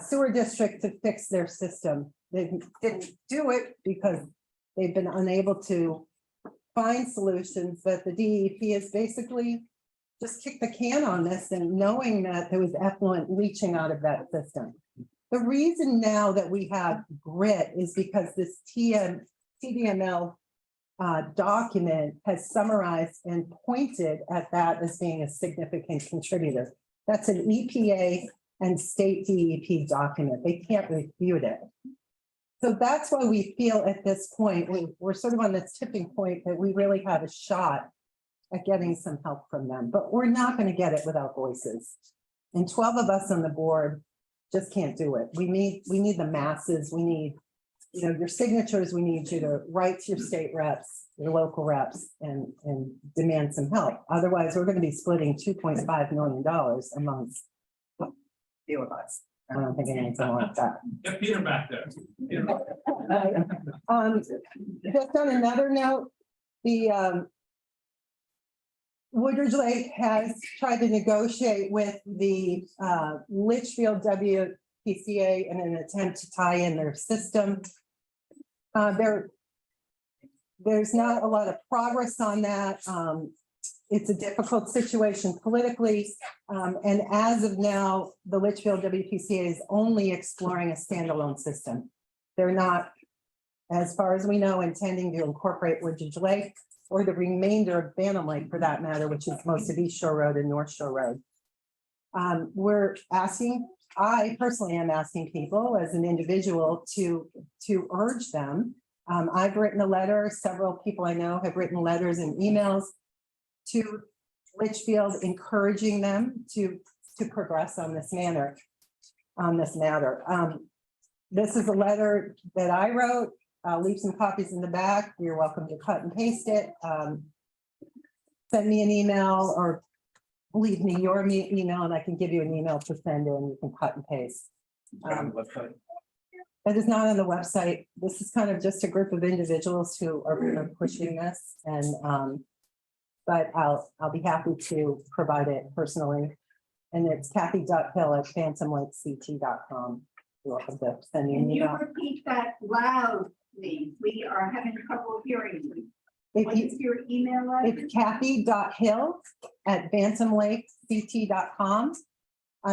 sewer district to fix their system. They didn't do it because they've been unable to find solutions, but the DEP has basically just kicked the can on this and knowing that there was effluent leaching out of that system. The reason now that we have grit is because this TDML document has summarized and pointed at that as being a significant contributor. That's an EPA and state DEP document. They can't refute it. So that's why we feel at this point, we're sort of on this tipping point that we really have a shot at getting some help from them, but we're not going to get it without voices. And 12 of us on the board just can't do it. We need the masses. We need, your signatures. We need you to write to your state reps, your local reps, and demand some help. Otherwise, we're going to be splitting $2.5 million amongst few of us. I don't think anyone's gonna want that. Get Peter back there. Just on another note, the Woodridge Lake has tried to negotiate with the Litchfield WPCA in an attempt to tie in their system. There's not a lot of progress on that. It's a difficult situation politically. And as of now, the Litchfield WPCA is only exploring a standalone system. They're not, as far as we know, intending to incorporate Woodridge Lake or the remainder of Bantam Lake for that matter, which is most of East Shore Road and North Shore Road. I personally am asking people as an individual to urge them. I've written a letter, several people I know have written letters and emails to Litchfield, encouraging them to progress on this matter. This is a letter that I wrote. I'll leave some copies in the back. You're welcome to cut and paste it. Send me an email or leave me your email and I can give you an email to send in. You can cut and paste. It is not on the website. This is kind of just a group of individuals who are pushing this, and but I'll be happy to provide it personally. And it's Kathy.hill@phantomlakect.com. You're welcome to send me an Can you email. repeat that loud, please? We are having trouble hearing you. What If you, is your email address? it's Kathy.hill@phantomlakect.com.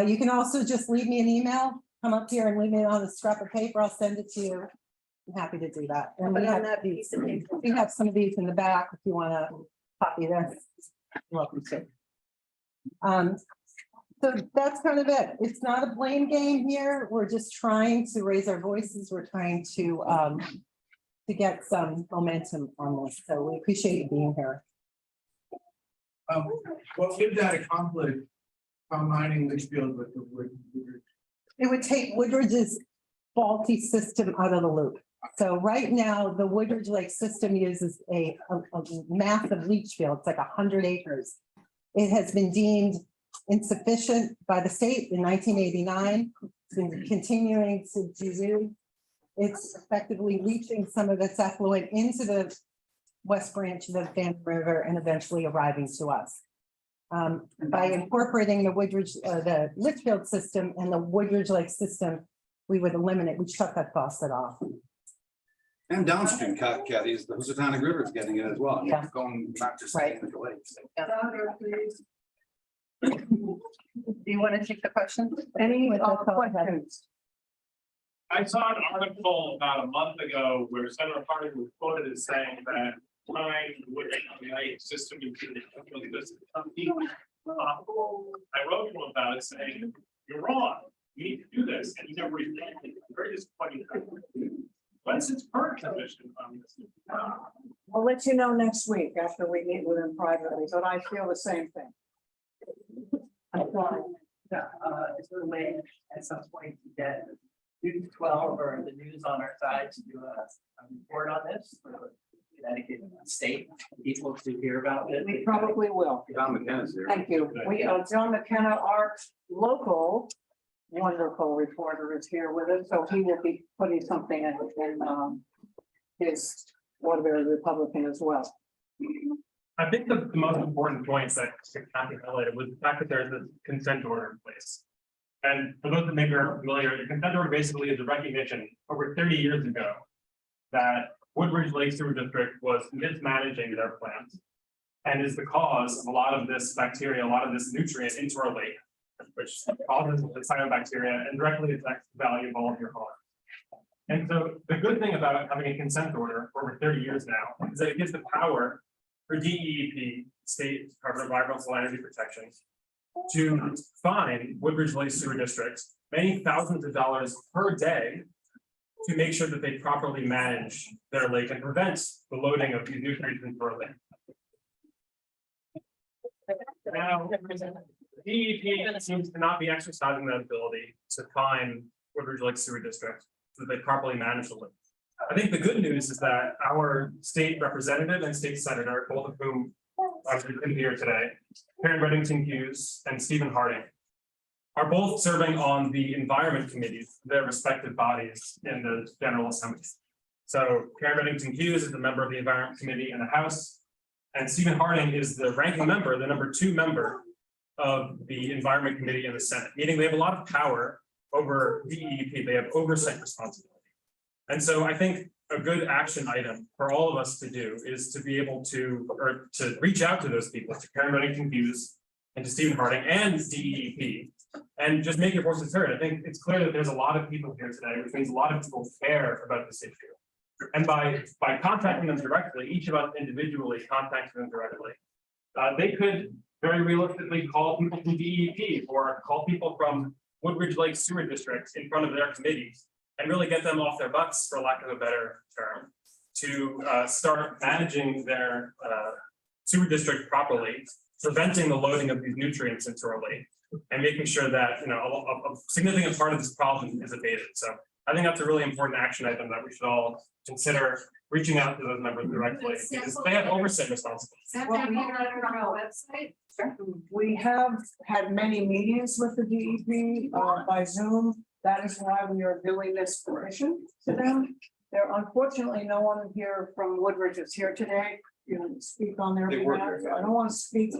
You can also just leave me an email. Come up here and leave me on a scrap of paper. I'll send it to you. I'm happy to do that. And we have these, we have some of these in the back if you want to copy this. You're welcome to. So that's kind of it. It's not a blame game here. We're just trying to raise our voices. We're trying to get some momentum on this. So we appreciate you being here. What would that accomplish, combining Litchfield with the Woodridge? It would take Woodridge's faulty system out of the loop. So right now, the Woodridge Lake system uses a massive leach field. It's like 100 acres. It has been deemed insufficient by the state in 1989. It's been continuing to do. It's effectively leaching some of its effluent into the West Branch of the Phantom River and eventually arriving to us. By incorporating the the Litchfield system and the Woodridge Lake system, we would eliminate, we shut that faucet off. And downstream, Kathy, the Housatonic River is getting it as well. Yeah. Going, not just Right. into the lakes. Louder, please. Do you want to take the question? Any With the questions? I saw an article about a month ago where Senator Harding was quoted as saying that tying the Woodridge Lake system into the system. I wrote to him about it saying, you're wrong, you need to do this, and you never responded. Very disappointing. What's its current position on this? I'll let you know next week after we meet with him privately, but I feel the same thing. I'm sorry. Is there a way at some point to get News 12 or the news on our side to do a report on this for Connecticut state people to hear about it? We probably will. John McKenna's there. Thank you. John McKenna, our local wonderful reporter, is here with us, so he will be putting something in his Waterbury Republican as well. I think the most important points that Kathy highlighted was the fact that there's this consent order in place. And for those that maybe are familiar, the consent order basically is a recognition over 30 years ago that Woodridge Lake Sewer District was mismanaging their plants and is the cause of a lot of this bacteria, a lot of this nutrient into our lake, which causes the cyanobacteria and directly affects the value of all of your farms. And so the good thing about having a consent order for over 30 years now is that it gives the power for DEEP, State Department of Environmental Energy Protection, to fine Woodridge Lake Sewer Districts many thousands of dollars per day to make sure that they properly manage their lake and prevent the loading of these nutrients into our lake. Now, DEP seems to not be exercising that ability to find Woodridge Lake Sewer District so that they properly manage the lake. I think the good news is that our state representative and state senator, both of whom are in here today, Karen Reddington Hughes and Stephen Harding, are both serving on the environment committees, their respective bodies in the General Assembly. So Karen Reddington Hughes is a member of the Environment Committee in the House, and Stephen Harding is the ranking member, the number 2 member of the Environment Committee in the Senate, meaning they have a lot of power over the DEP. They have oversight responsibility. And so I think a good action item for all of us to do is to be able to, or to reach out to those people, to Karen Reddington Hughes and to Stephen Harding and DEP, and just make your voices heard. I think it's clear that there's a lot of people here today, which means a lot of people care about this issue. And by contacting them directly, each of us individually contacting them directly, they could very realistically call people from DEP or call people from Woodridge Lake Sewer District in front of their committees and really get them off their butts, for lack of a better term, to start managing their sewer district properly, preventing the loading of these nutrients into our lake, and making sure that a significant part of this problem is abated. So I think that's a really important action item that we should all consider reaching out to those members directly, because they have oversight responsibilities. We have had many meetings with the DEP by Zoom. That is why we are doing this petition to them. There, unfortunately, no one here from Woodridge is here today. You know, speak on their behalf. I don't want to speak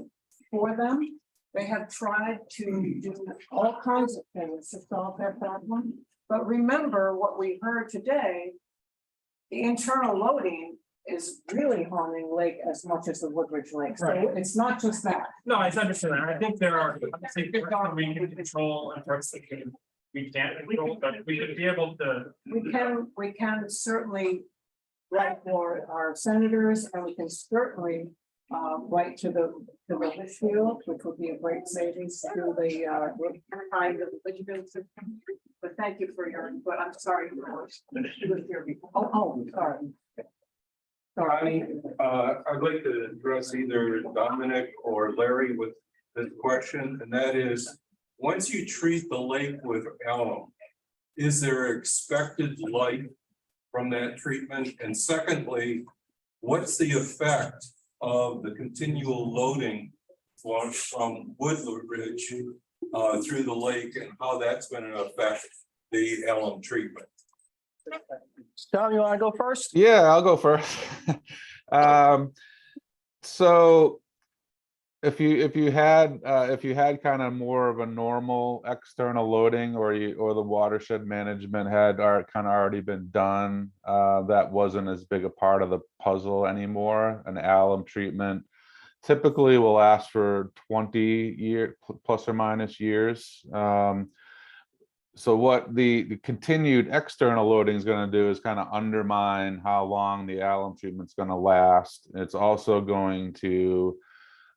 for them. They have tried to do all kinds of things to solve their problem. But remember what we heard today, the internal loading is really harming Lake as much as the Woodridge Lake. So it's not just that. No, I understand that. I think there are, we can control and parts that we can't control, but we should be able to. We can certainly write for our senators, and we can certainly write to the Litchfield, which would be a great savings to the kind of the Litchfield system. But thank you for your input. I'm sorry. Oh, sorry. Sorry. I'd like to address either Dominic or Larry with this question, and that is, once you treat the lake with alum, is there expected life from that treatment? And secondly, what's the effect of the continual loading from Woodridge through the lake, and how that's going to affect the alum treatment? Tom, you want to go first? Yeah, I'll go first. So if you had kind of more of a normal external loading, or the watershed management had kind of already been done, that wasn't as big a part of the puzzle anymore. An alum treatment typically will last for 20 years plus or minus years. So what the continued external loading is going to do is kind of undermine how long the alum treatment's going to last. It's also going to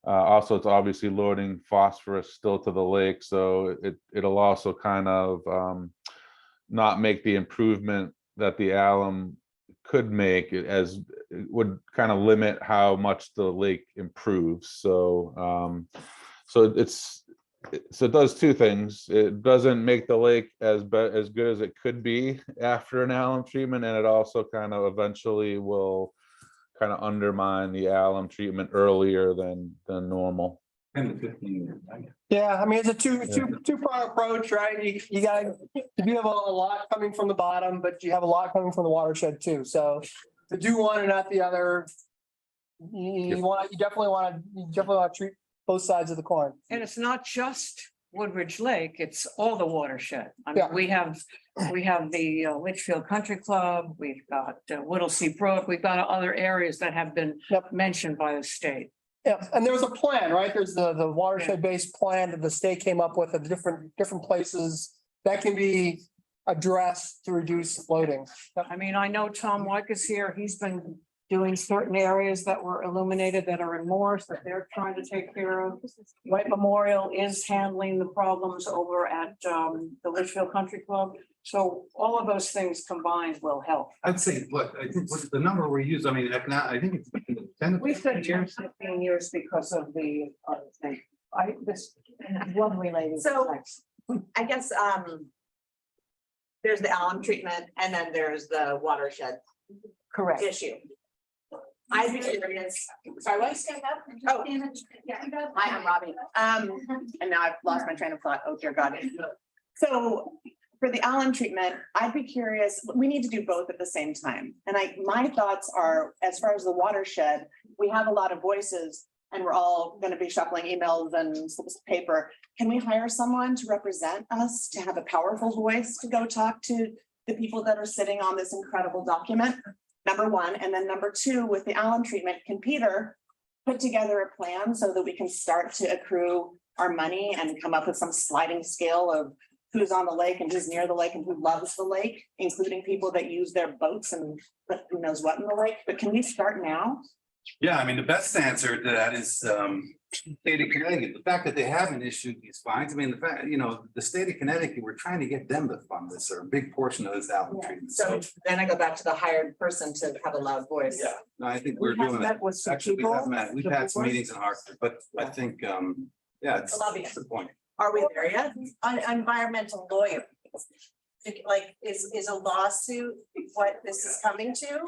it's obviously loading phosphorus still to the lake, so it'll also kind of not make the improvement that the alum could make, as it would kind of limit how much the lake improves. So it does two things. It doesn't make the lake as good as it could be after an alum treatment, and it also kind of eventually will kind of undermine the alum treatment earlier than normal. 10 to 15 years. Yeah, I mean, it's a two-pronged approach, right? You have a lot coming from the bottom, but you have a lot coming from the watershed too. So to do one and not the other, you definitely want to treat both sides of the coin. And it's not just Woodridge Lake, it's all the watershed. I mean, we have the Litchfield Country Club, we've got Whittlesea Brook, we've got other areas that have been mentioned by the state. Yeah, and there was a plan, right? There's the watershed-based plan that the state came up with at different places that can be addressed to reduce loading. I mean, I know Tom White is here. He's been doing certain areas that were illuminated that are in Morris that they're trying to take care of. White Memorial is handling the problems over at the Litchfield Country Club. So all of those things combined will help. I'd say, look, I think what's the number we use, I mean, I think it's 10. We said 15 years because of the other thing. This one related. So- I guess, there's the alum treatment and then there's the watershed Correct. issue. I'd be curious, sorry, what? Stand up. Oh, hi, I'm Robbie. And now I've lost my train of thought. Oh, dear God. So for the alum treatment, I'd be curious, we need to do both at the same time. And my thoughts are, as far as the watershed, we have a lot of voices and we're all going to be shuffling emails and slips of paper. Can we hire someone to represent us, to have a powerful voice to go talk to the people that are sitting on this incredible document? Number one. And then number two, with the alum treatment, can Peter put together a plan so that we can start to accrue our money and come up with some sliding scale of who's on the lake and who's near the lake and who loves the lake, including people that use their boats and who knows what in the lake? But can we start now? Yeah, I mean, the best answer to that is state of Connecticut. The fact that they haven't issued these fines, I mean, the fact, the state of Connecticut, we're trying to get them to fund this, or a big portion of this alum treatment. So then I go back to the hired person to have a loud voice. Yeah, no, I think we're We have doing met it. with some Actually, we have people, met, we've the had some board. meetings in Hartford, but I think, yeah, it's Lobbyist. the point. Are we there yet? An environmental lawyer. Like, is a lawsuit what this is coming to?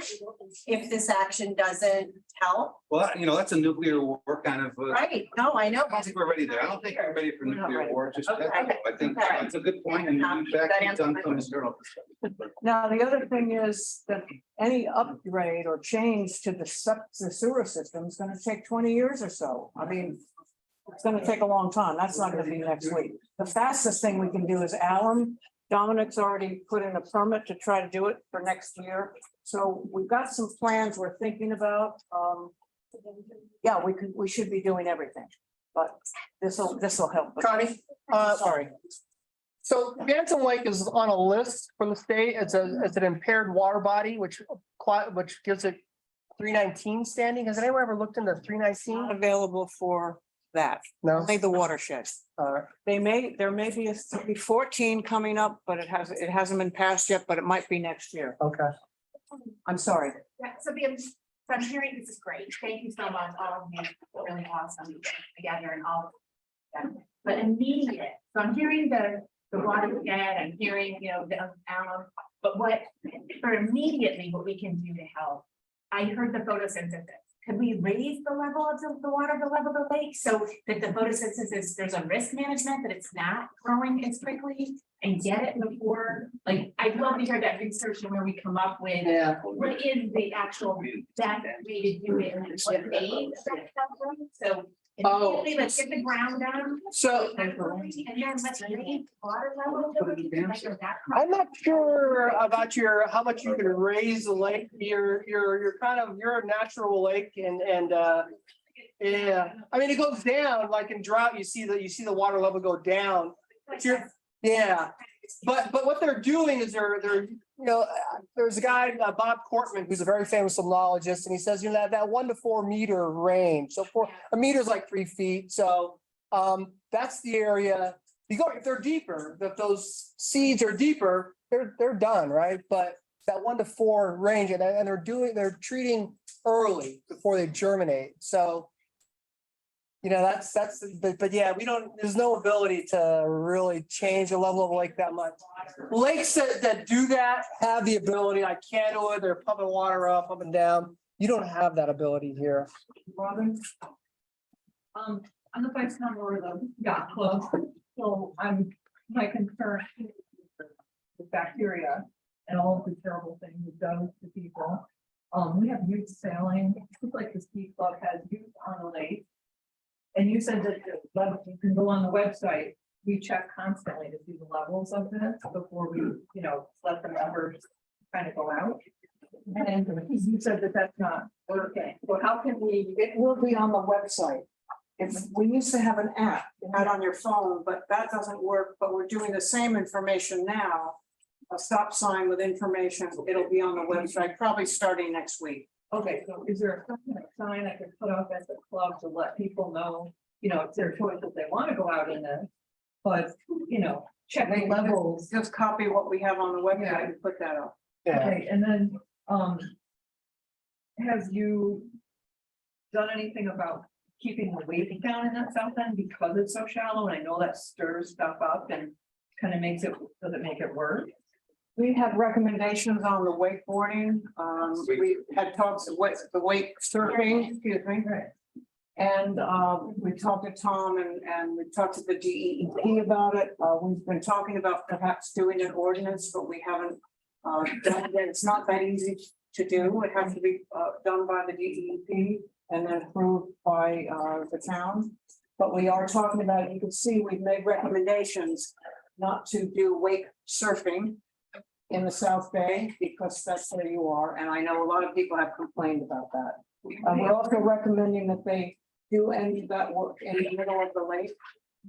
If this action doesn't help, Well, that's a nuclear war kind of. right? No, I know. I don't think we're ready there. I don't think we're ready for We're not nuclear ready. war just yet. Okay. I think Okay. it's a good point, and we've That actually answers done my some question. internal. Now, the other thing is that any upgrade or change to the sewer system is gonna take 20 years or so. I mean, it's gonna take a long time. That's not gonna be next week. The fastest thing we can do is alum. Dominic's already put in a permit to try to do it for next year. So we've got some plans we're thinking about. Yeah, we should be doing everything, but this'll help. Connie, Sorry. so Bantam Lake is on a list from the state. It's an impaired water body, which gives it 319 standing. Has anyone ever looked into Not 319? available for that. No. Only the watershed. There may be a 14 coming up, but it hasn't been passed yet, but it might be next year. Okay. I'm sorry. Yeah, so I'm hearing this is great. Thank you so much, all of you. Really awesome together and all. But immediate, so I'm hearing the water dead, I'm hearing, the alum, but for immediately what we can do to help. I heard the photosynthesis. Could we raise the level of the water, the level of the lake, so that the photosynthesis, there's a risk management that it's not growing as quickly and get it before, like, I'd love to hear that research and where we come up with. Yeah. What is the actual best way to do it and what phase that comes from? So immediately, let's get the ground down. So And then let's raise water level. I'm not sure about how much you can raise the lake. You're a natural lake and yeah, I mean, it goes down like in drought, you see the water level go down. Yeah, but what they're doing is there's a guy, Bob Cortman, who's a very famous limnologist, and he says, that 1 to 4 meter range. So a meter is like 3 feet. So that's the area. If they're deeper, if those seeds are deeper, they're done, right? But that 1 to 4 range, and they're treating early before they germinate. So but yeah, there's no ability to really change the level of the lake that much. Lakes that do that have the ability. I can't do it. They're pumping water up and down. You don't have that ability here. Robin? I'm the vice member of the yacht club, so my concern is the bacteria and all of the terrible things it does to people. We have youth sailing, just like the ski club has youth on the lake. And you said that you can go on the website, we check constantly to see the levels of this before we, let the members kind of go out. And you said that that's not working. So how can we? It will be on the website. We used to have an app, you had on your phone, but that doesn't work, but we're doing the same information now. A stop sign with information, it'll be on the website, probably starting next week. Okay, so is there some kind of sign I could put up at the club to let people know, it's their choice if they want to go out in this? But, check the levels. Just copy what we have on the website and put that up. Yeah. Okay, and then, have you done anything about keeping the weight down in that south end because it's so shallow? And I know that stirs stuff up and kind of does it make it worse? We have recommendations on the wakeboarding. We had talks with the wake surfing, excuse me. And we talked to Tom and we talked to the DEP about it. We've been talking about perhaps doing an ordinance, but we haven't done it. It's not that easy to do. It has to be done by the DEP and then approved by the town. But we are talking about it. You can see we've made recommendations not to do wake surfing in the South Bay because that's where you are. And I know a lot of people have complained about that. We're also recommending that they do end that work in the middle of the lake,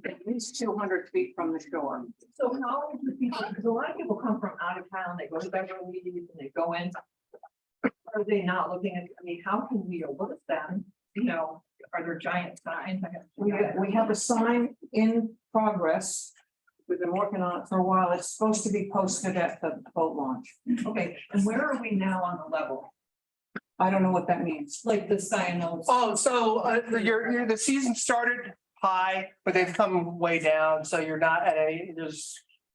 at least 200 feet from the shore. So how do people, because a lot of people come from out of town, they go to Beverly Hills and they go in. Are they not looking at, how can we alert them? Are there giant signs? We have a sign in progress. We've been working on it for a while. It's supposed to be posted at the boat launch. Okay, and where are we now on the level? I don't know what that means. Like the sign. Oh, so the season started high, but they've come way down. So you're not at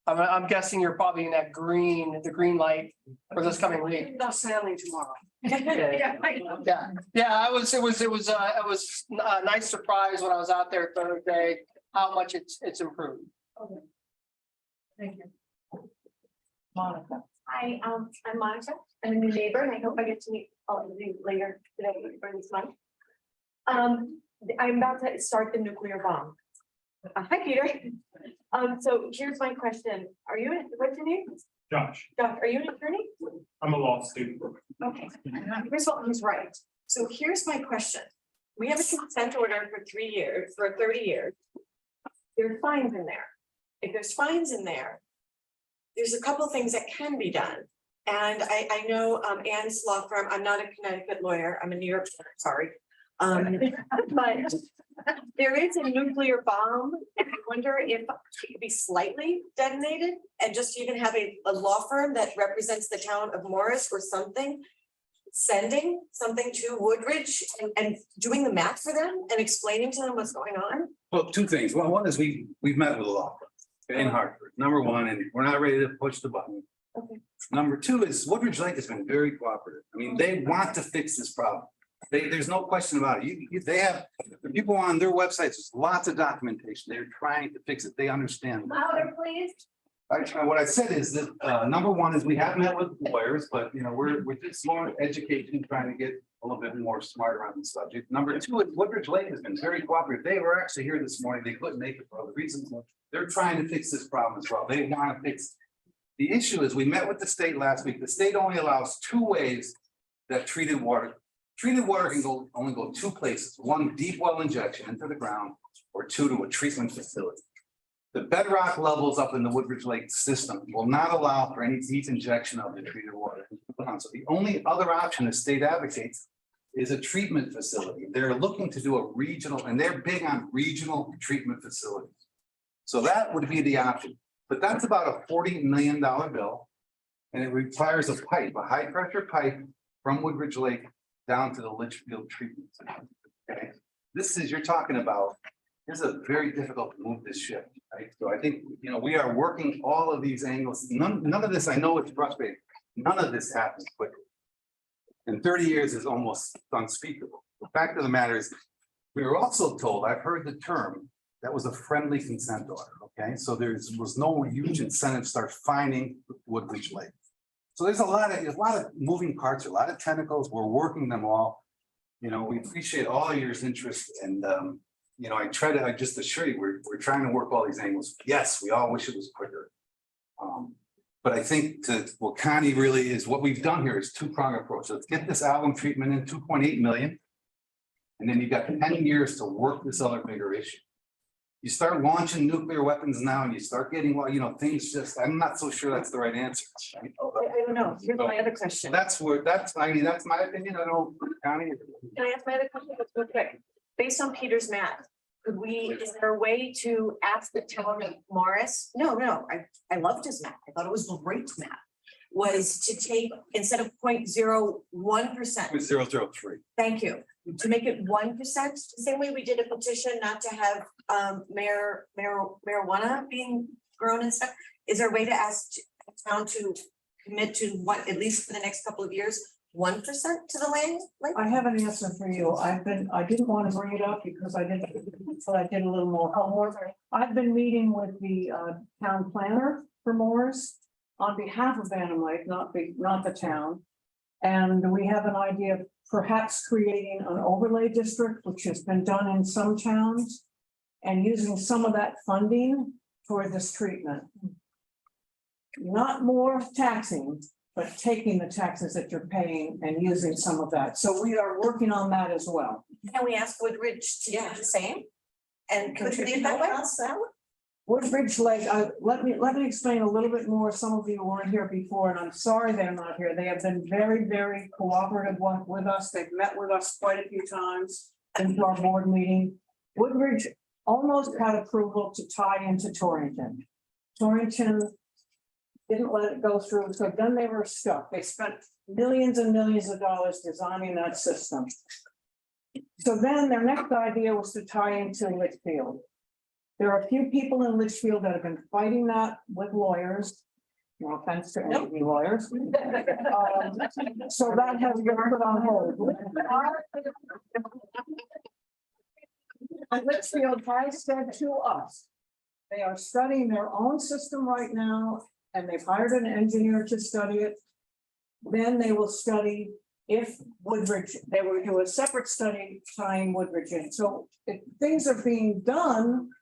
I'm guessing you're probably in that the green light for this coming week. Not sailing tomorrow. Yeah, it was a nice surprise when I was out there Thursday, how much it's improved. Okay. Thank you. Monica. Hi, I'm Monica. I'm a new neighbor and I hope I get to meet all of you later today or this month. I'm about to start the nuclear bomb. Hi, Peter. So here's my question. What's your name? Josh, Josh, are you an attorney? I'm a law student. Okay. First of all, he's right. So here's my question. We have a consent order for 30 years. There are fines in there. If there's fines in there, there's a couple things that can be done. And I know Ann's law firm, I'm not a Connecticut lawyer, I'm a New York lawyer, sorry. But there is a nuclear bomb, and I wonder if it could be slightly detonated and just even have a law firm that represents the town of Morris or something, sending something to Woodridge and doing the math for them and explaining to them what's going on. Well, two things. One is we've met with a law firm in Hartford, number one, and we're not ready to push the button. Okay. Number two is Woodridge Lake has been very cooperative. They want to fix this problem. There's no question about it. They have people on their websites, there's lots of documentation. They're trying to fix it. They understand. Louder, please. What I said is that number one is we have met with lawyers, but we're just more education, trying to get a little bit more smarter on the subject. Number two is Woodridge Lake has been very cooperative. They were actually here this morning. They couldn't make it for other reasons. They're trying to fix this problem as well. They want to fix it. The issue is we met with the state last week. The state only allows two ways that treated water can only go two places. One, deep well injection into the ground, or two, to a treatment facility. The bedrock levels up in the Woodridge Lake system will not allow for any deep injection of the treated water. So the only other option the state advocates is a treatment facility. They're looking to do a regional, and they're big on regional treatment facilities. So that would be the option. But that's about a $40 million bill. And it requires a high pressure pipe from Woodridge Lake down to the Litchfield treatment center. Okay. You're talking about, this is a very difficult to move this ship, right? So I think, we are working all of these angles. None of this, I know it's frustrating. None of this happens quickly. And 30 years is almost unspeakable. The fact of the matter is, we were also told, I've heard the term, that was a friendly consent order, okay? So there was no huge incentive to start finding Woodridge Lake. So there's a lot of moving parts, a lot of tentacles. We're working them all. We appreciate all of your interest, and I just assure you, we're trying to work all these angles. Yes, we all wish it was quicker. But I think what Connie really is, what we've done here is two-pronged approach. Let's get this alum treatment in 2.8 million. And then you've got 10 years to work this other bigger issue. You start launching nuclear weapons now and you start getting, well, you know, things just, I'm not so sure that's the right answer. I don't know. Here's my other question. That's where, I mean, that's my opinion. I don't, Connie. Can I ask my other question real quick? Based on Peter's math, could we, is there a way to ask the town of Morris? No, I loved his math. I thought it was great math. Was to take, instead of 0.01%, 003. thank you, to make it 1%, the same way we did a petition not to have marijuana being grown and stuff. Is there a way to ask the town to commit to what, at least for the next couple of years, 1% to the land? I have an answer for you. I didn't want to bring it up because I didn't, so I did a little more homework. I've been meeting with the town planner for Morris on behalf of Bantam Lake, not the town. And we have an idea of perhaps creating an overlay district, which has been done in some towns, and using some of that funding for this treatment. Not more taxing, but taking the taxes that you're paying and using some of that. So we are working on that as well. Can we ask Woodridge to do the same? And Could contribute they that way? help us out? Woodbridge Lake, let me explain a little bit more. Some of you weren't here before, and I'm sorry they're not here. They have been very, very cooperative with us. They've met with us quite a few times into our board meeting. Woodbridge almost had approval to tie into Torrington. Torrington didn't let it go through, so then they were stuck. They spent millions and millions of dollars designing that system. So then their next idea was to tie into Litchfield. There are a few people in Litchfield that have been fighting that with lawyers. No offense to any of you lawyers. So that has been put on hold. And Litchfield has said to us, they are studying their own system right now, and they've hired an engineer to study it. Then they will study if Woodbridge, they will do a separate study tying Woodbridge in. So if things are being done,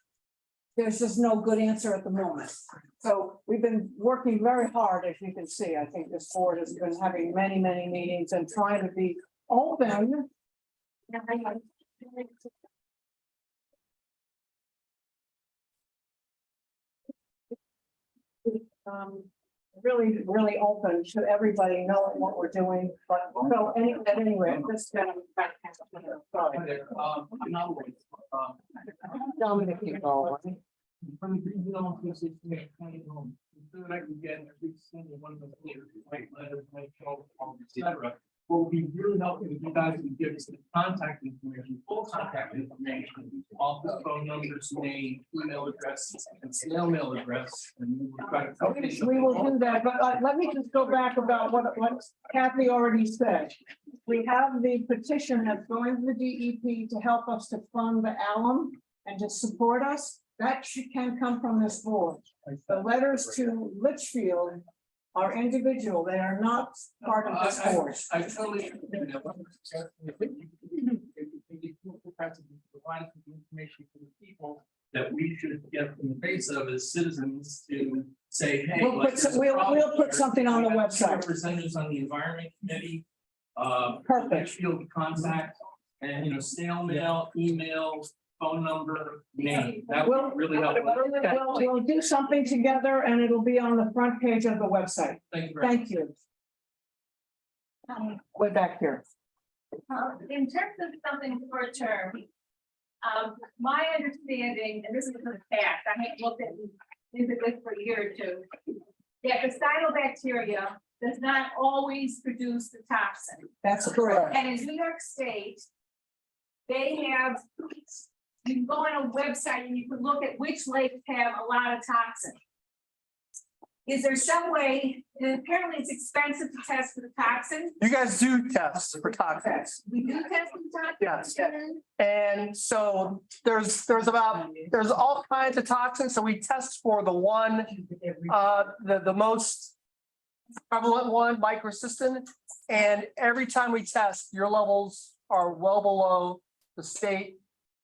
there's just no good answer at the moment. So we've been working very hard, as you can see. I think this board has been having many, many meetings and trying to be open. Really, really open to everybody knowing what we're doing, but so anyway, this. Dominic, you go. From the regional association, so that I can get every single one of those letters, et cetera. What would be really helpful if you guys would give us the contact information, full contact information, office phone numbers, name, email address, and snail mail address. And we will try to. We will do that, but let me just go back about what Kathy already said. We have the petition that's going to the DEP to help us to fund the alum and to support us. That can come from this board. The letters to Litchfield are individual. They are not part of this board. I totally. Provide the information for the people that we should get in the face of as citizens to say, hey. We'll put something on the website. Representatives on the environment committee. Perfect. Litchfield contact and, snail mail, email, phone number, name. That We'll would really help. we'll do something together and it'll be on the front page of the website. Thank you. Very much. Thank you. Way back here. In terms of something short term, my understanding, and this is a fact, I have looked at this for a year or two, that the cyanobacteria does not always produce the toxin. That's correct. And in New York State, they have, you can go on a website and you can look at which lakes have a lot of toxin. Is there some way, and apparently it's expensive to test for the toxin? You guys do tests for toxins. We do test for toxin? Yes. And so there's all kinds of toxins. So we test for the one, the most prevalent one, microcystin. And every time we test, your levels are well below the state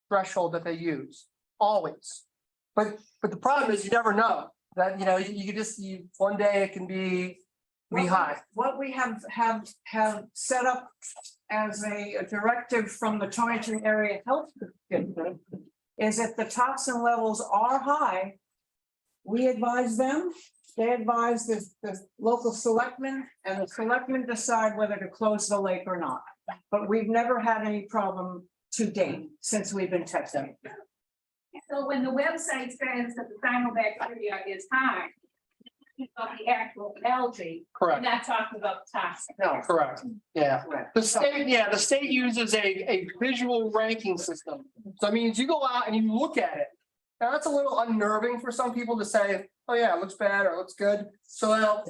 threshold that they use, always. But the problem is you never know that, you one day it can be high. What we have set up as a directive from the Torrington Area Health District is if the toxin levels are high, we advise them, they advise the local selectmen, and the selectmen decide whether to close the lake or not. But we've never had any problem to date since we've been testing. So when the website says that the cyanobacteria is high, of the actual algae, we're Correct. not talking about toxin. No, correct. Yeah. The state uses a visual ranking system. So that means you go out and you look at it. Now, that's a little unnerving for some people to say, oh yeah, it looks bad or it looks good. So now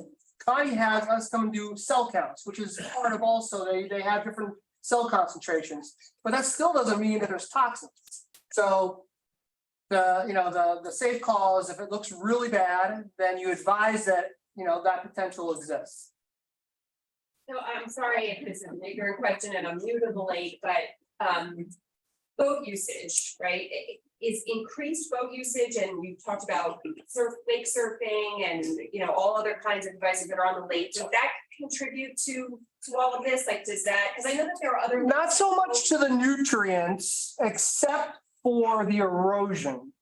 Connie has us come and do cell counts, which is part of also, they have different cell concentrations, but that still doesn't mean that there's toxins. So the safe call is if it looks really bad, then you advise that, that potential exists. So I'm sorry if this is an ignorant question and I'm new to the lake, but boat usage, right? Is increased boat usage, and you talked about lake surfing and all other kinds of devices that are on the lake. Does that contribute to all of this? Like, does that, because I know that there are other. Not so much to the nutrients, except for the erosion.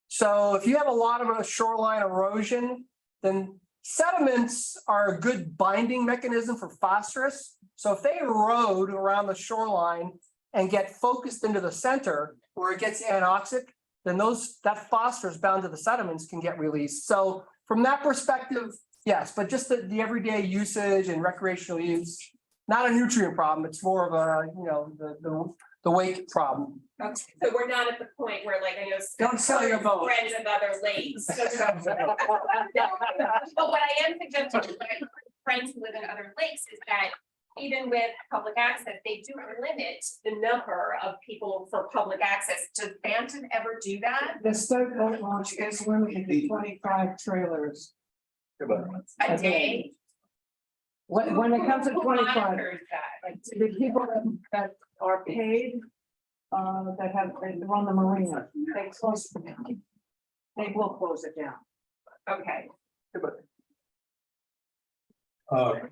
So if you have a lot of a shoreline erosion, then sediments are a good binding mechanism for phosphorus. So if they erode around the shoreline and get focused into the center where it gets anoxic, then that phosphorus bound to the sediments can get released. So from that perspective, yes, but just the everyday usage and recreational use, not a nutrient problem. It's more of a, the weight problem. Okay, so we're not at the point where, like, I know. Don't sell your boat. Friends of other lakes. But what I am suggesting to my friends who live in other lakes is that even with public access, they do limit the number of people for public access. Does Banton ever do that? The state boat launch is limited to 25 trailers. A day? When it comes to Who 25, monitors that? the people that are paid, they run the marina, they close it down. They will close it down. Okay.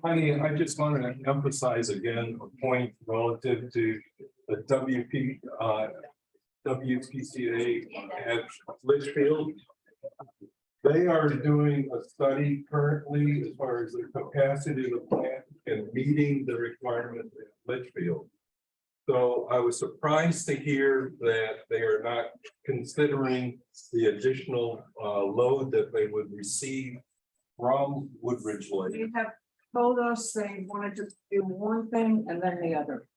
Honey, I just want to emphasize again a point relative to the WPCA at Litchfield. They are doing a study currently as far as the capacity of the plant and meeting the requirements at Litchfield. So I was surprised to hear that they are not considering the additional load that they would receive from Woodridge Lake. They have told us they wanted to do one thing and then the other.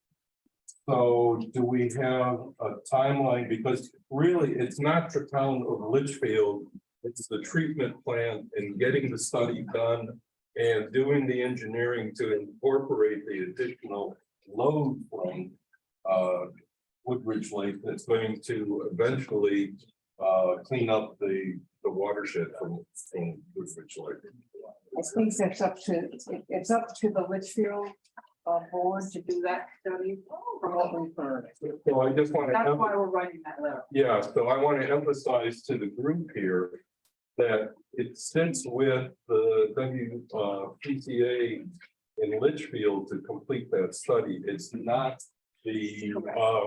So do we have a timeline? Because really, it's not the town of Litchfield, it's the treatment plant and getting the study done and doing the engineering to incorporate the additional load from Woodridge Lake that's going to eventually clean up the watershed from Woodridge Lake. I think it's up to the Litchfield board to do that study from what we've heard. So I just want to. That's why we're writing that letter. Yeah, so I want to emphasize to the group here that it sits with the WPCA in Litchfield to complete that study. It's not the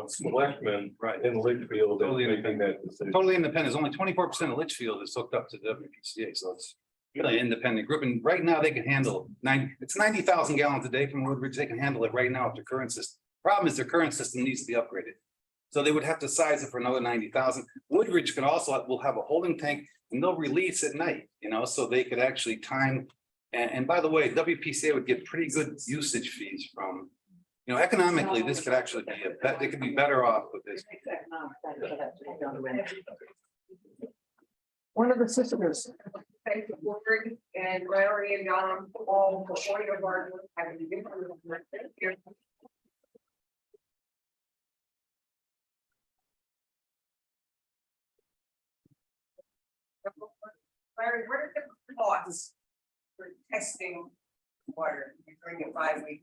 selectmen in Litchfield that Totally making that decision. Totally independent. Only 24% of Litchfield is hooked up to WPCA, so it's really an independent group. And right now they can handle 90,000 gallons a day from Woodridge. They can handle it right now with their current system. Problem is their current system needs to be upgraded. So they would have to size it for another 90,000. Woodridge can also will have a holding tank and they'll release at night, so they could actually time. And by the way, WPCA would get pretty good usage fees from, economically, this could actually be they could be better off with this. One of the sisters. Thank you, Ward and Larry and John, all for all your hard work, having a good work. Larry, what are the costs for testing water during a 5-week?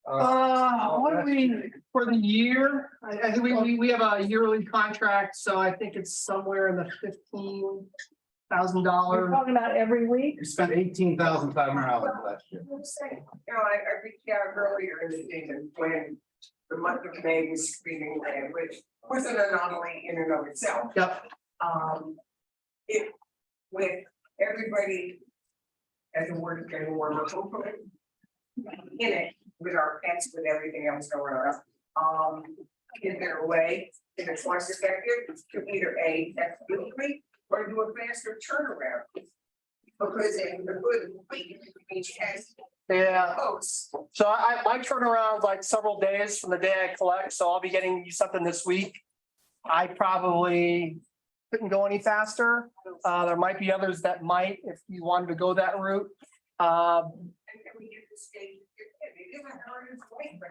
What do we, for the year, I think we have a yearly contract, so I think it's somewhere in the $15,000. We're talking about every week? We spent $18,500 last year. I reached out earlier in the day and when the month of May was screening land, which was an anomaly in and of itself. Yep. It, with everybody, as the word is getting warmer, in it, with our pets, with everything else going on. Is there a way, if it's less effective, to either A, that's quickly, or do a faster turnaround? Because in the good week, each has Yeah. posts. So my turnaround like several days from the day I collect, so I'll be getting you something this week. I probably couldn't go any faster. There might be others that might, if you wanted to go that route. And can we get this stage? It isn't hard as weight, but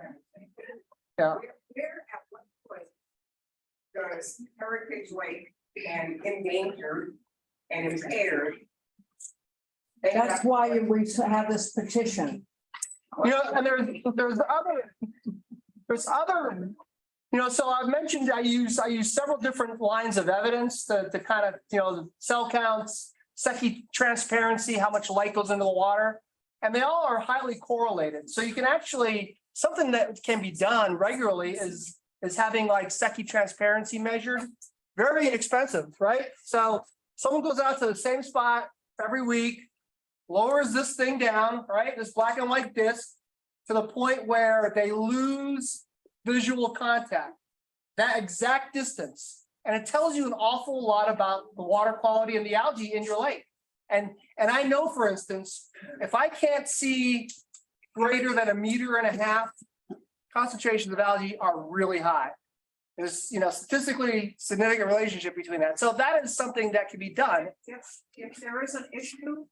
Yeah. Where at what point does Heritage Lake and endangered and impaired? That's why we have this petition. You know, and there's other, you know, so I've mentioned I use several different lines of evidence to kind of, you know, cell counts, Secchi transparency, how much light goes into the water. And they all are highly correlated. So you can actually, something that can be done regularly is having like Secchi transparency measured. Very expensive, right? So someone goes out to the same spot every week, lowers this thing down, right? This black and white disc to the point where they lose visual contact, that exact distance. And it tells you an awful lot about the water quality and the algae in your lake. And I know, for instance, if I can't see greater than 1.5 meters, concentrations of algae are really high. There's, you know, statistically significant relationship between that. So that is something that can be done. If there is an issue,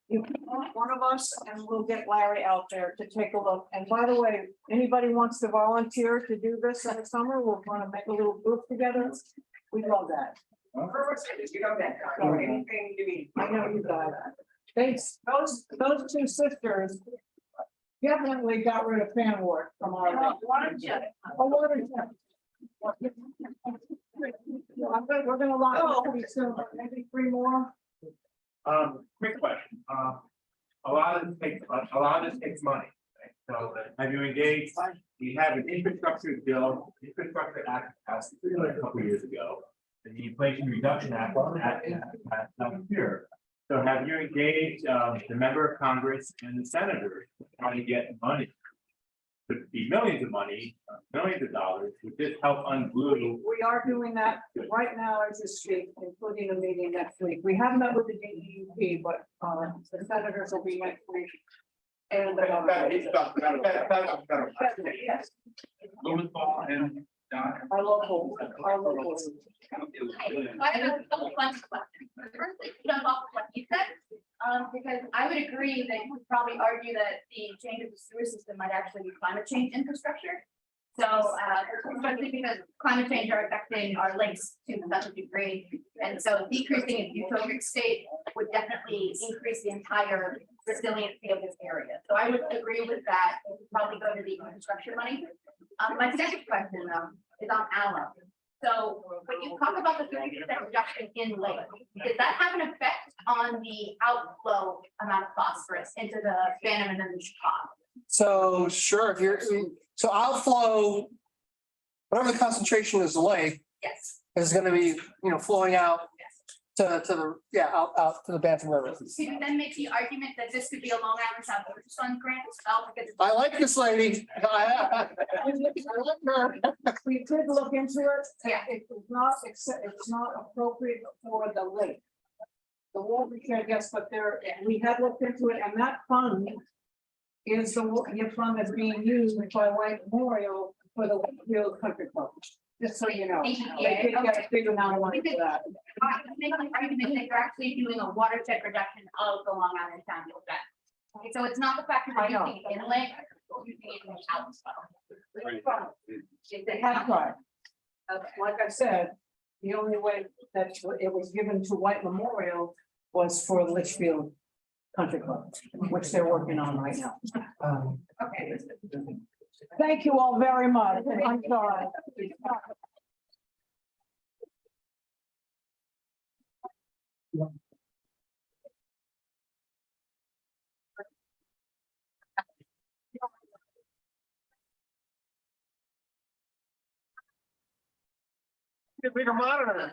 you can call one of us and we'll get Larry out there to take a look. And by the way, anybody wants to volunteer to do this in the summer, we're gonna make a little group together. We love that. You know that, or anything you need. I know you guys. Those two sisters definitely got rid of fan work from our. Watershed. Oh, watershed. We're gonna lock up pretty soon, maybe 3 more. Quick question, a lot of this takes money, right? So have you engaged, we have an infrastructure bill, infrastructure act passed a couple of years ago. And the Inflation Reduction Act passed last year. So have you engaged, the member of Congress and the senators trying to get money? Could be millions of money, millions of dollars, would this help unglue? We are doing that right now as we speak, including a meeting next week. We have met with the DEP, but the senators will be next week. And yes, Louis Ball and Don. our local. I have a couple questions. First, jump off what you said, because I would agree that you would probably argue that the change of the sewer system might actually be climate change infrastructure. So, especially because climate change are affecting our lakes to such a degree. And so decreasing its eutrophic state would definitely increase the entire resiliency of this area. So I would agree with that. It would probably go to the infrastructure money. My second question though is on alum. So when you talk about the 30% reduction in lake, does that have an effect on the outflow amount of phosphorus into the Bannerman and the Chicago? So sure, if you're, so outflow, whatever the concentration is, the lake Yes. is gonna be, you know, flowing out to the, yeah, out to the Bantam River. Can you then make the argument that this could be a Long Island Sound Purchase Fund grant as well? Because it's- I like this lady. I like her. We did look into it. Yeah. It is not, it's not appropriate for the lake. The watershed, yes, but we have looked into it, and that fund is the fund that's being used by White Memorial for the Wakefield Country Club. Just so you know. They did get a big amount of money for that. I was making an argument that you're actually doing a watershed reduction of the Long Island Sound event. Okay, so it's not the fact that I you're know. using it in lake, you're using it in the outflow. They have tried. Like I said, the only way that it was given to White Memorial was for Litchfield Country Club, which they're working on right now. Okay. Thank you all very much. I'm sorry. Bigger monitor.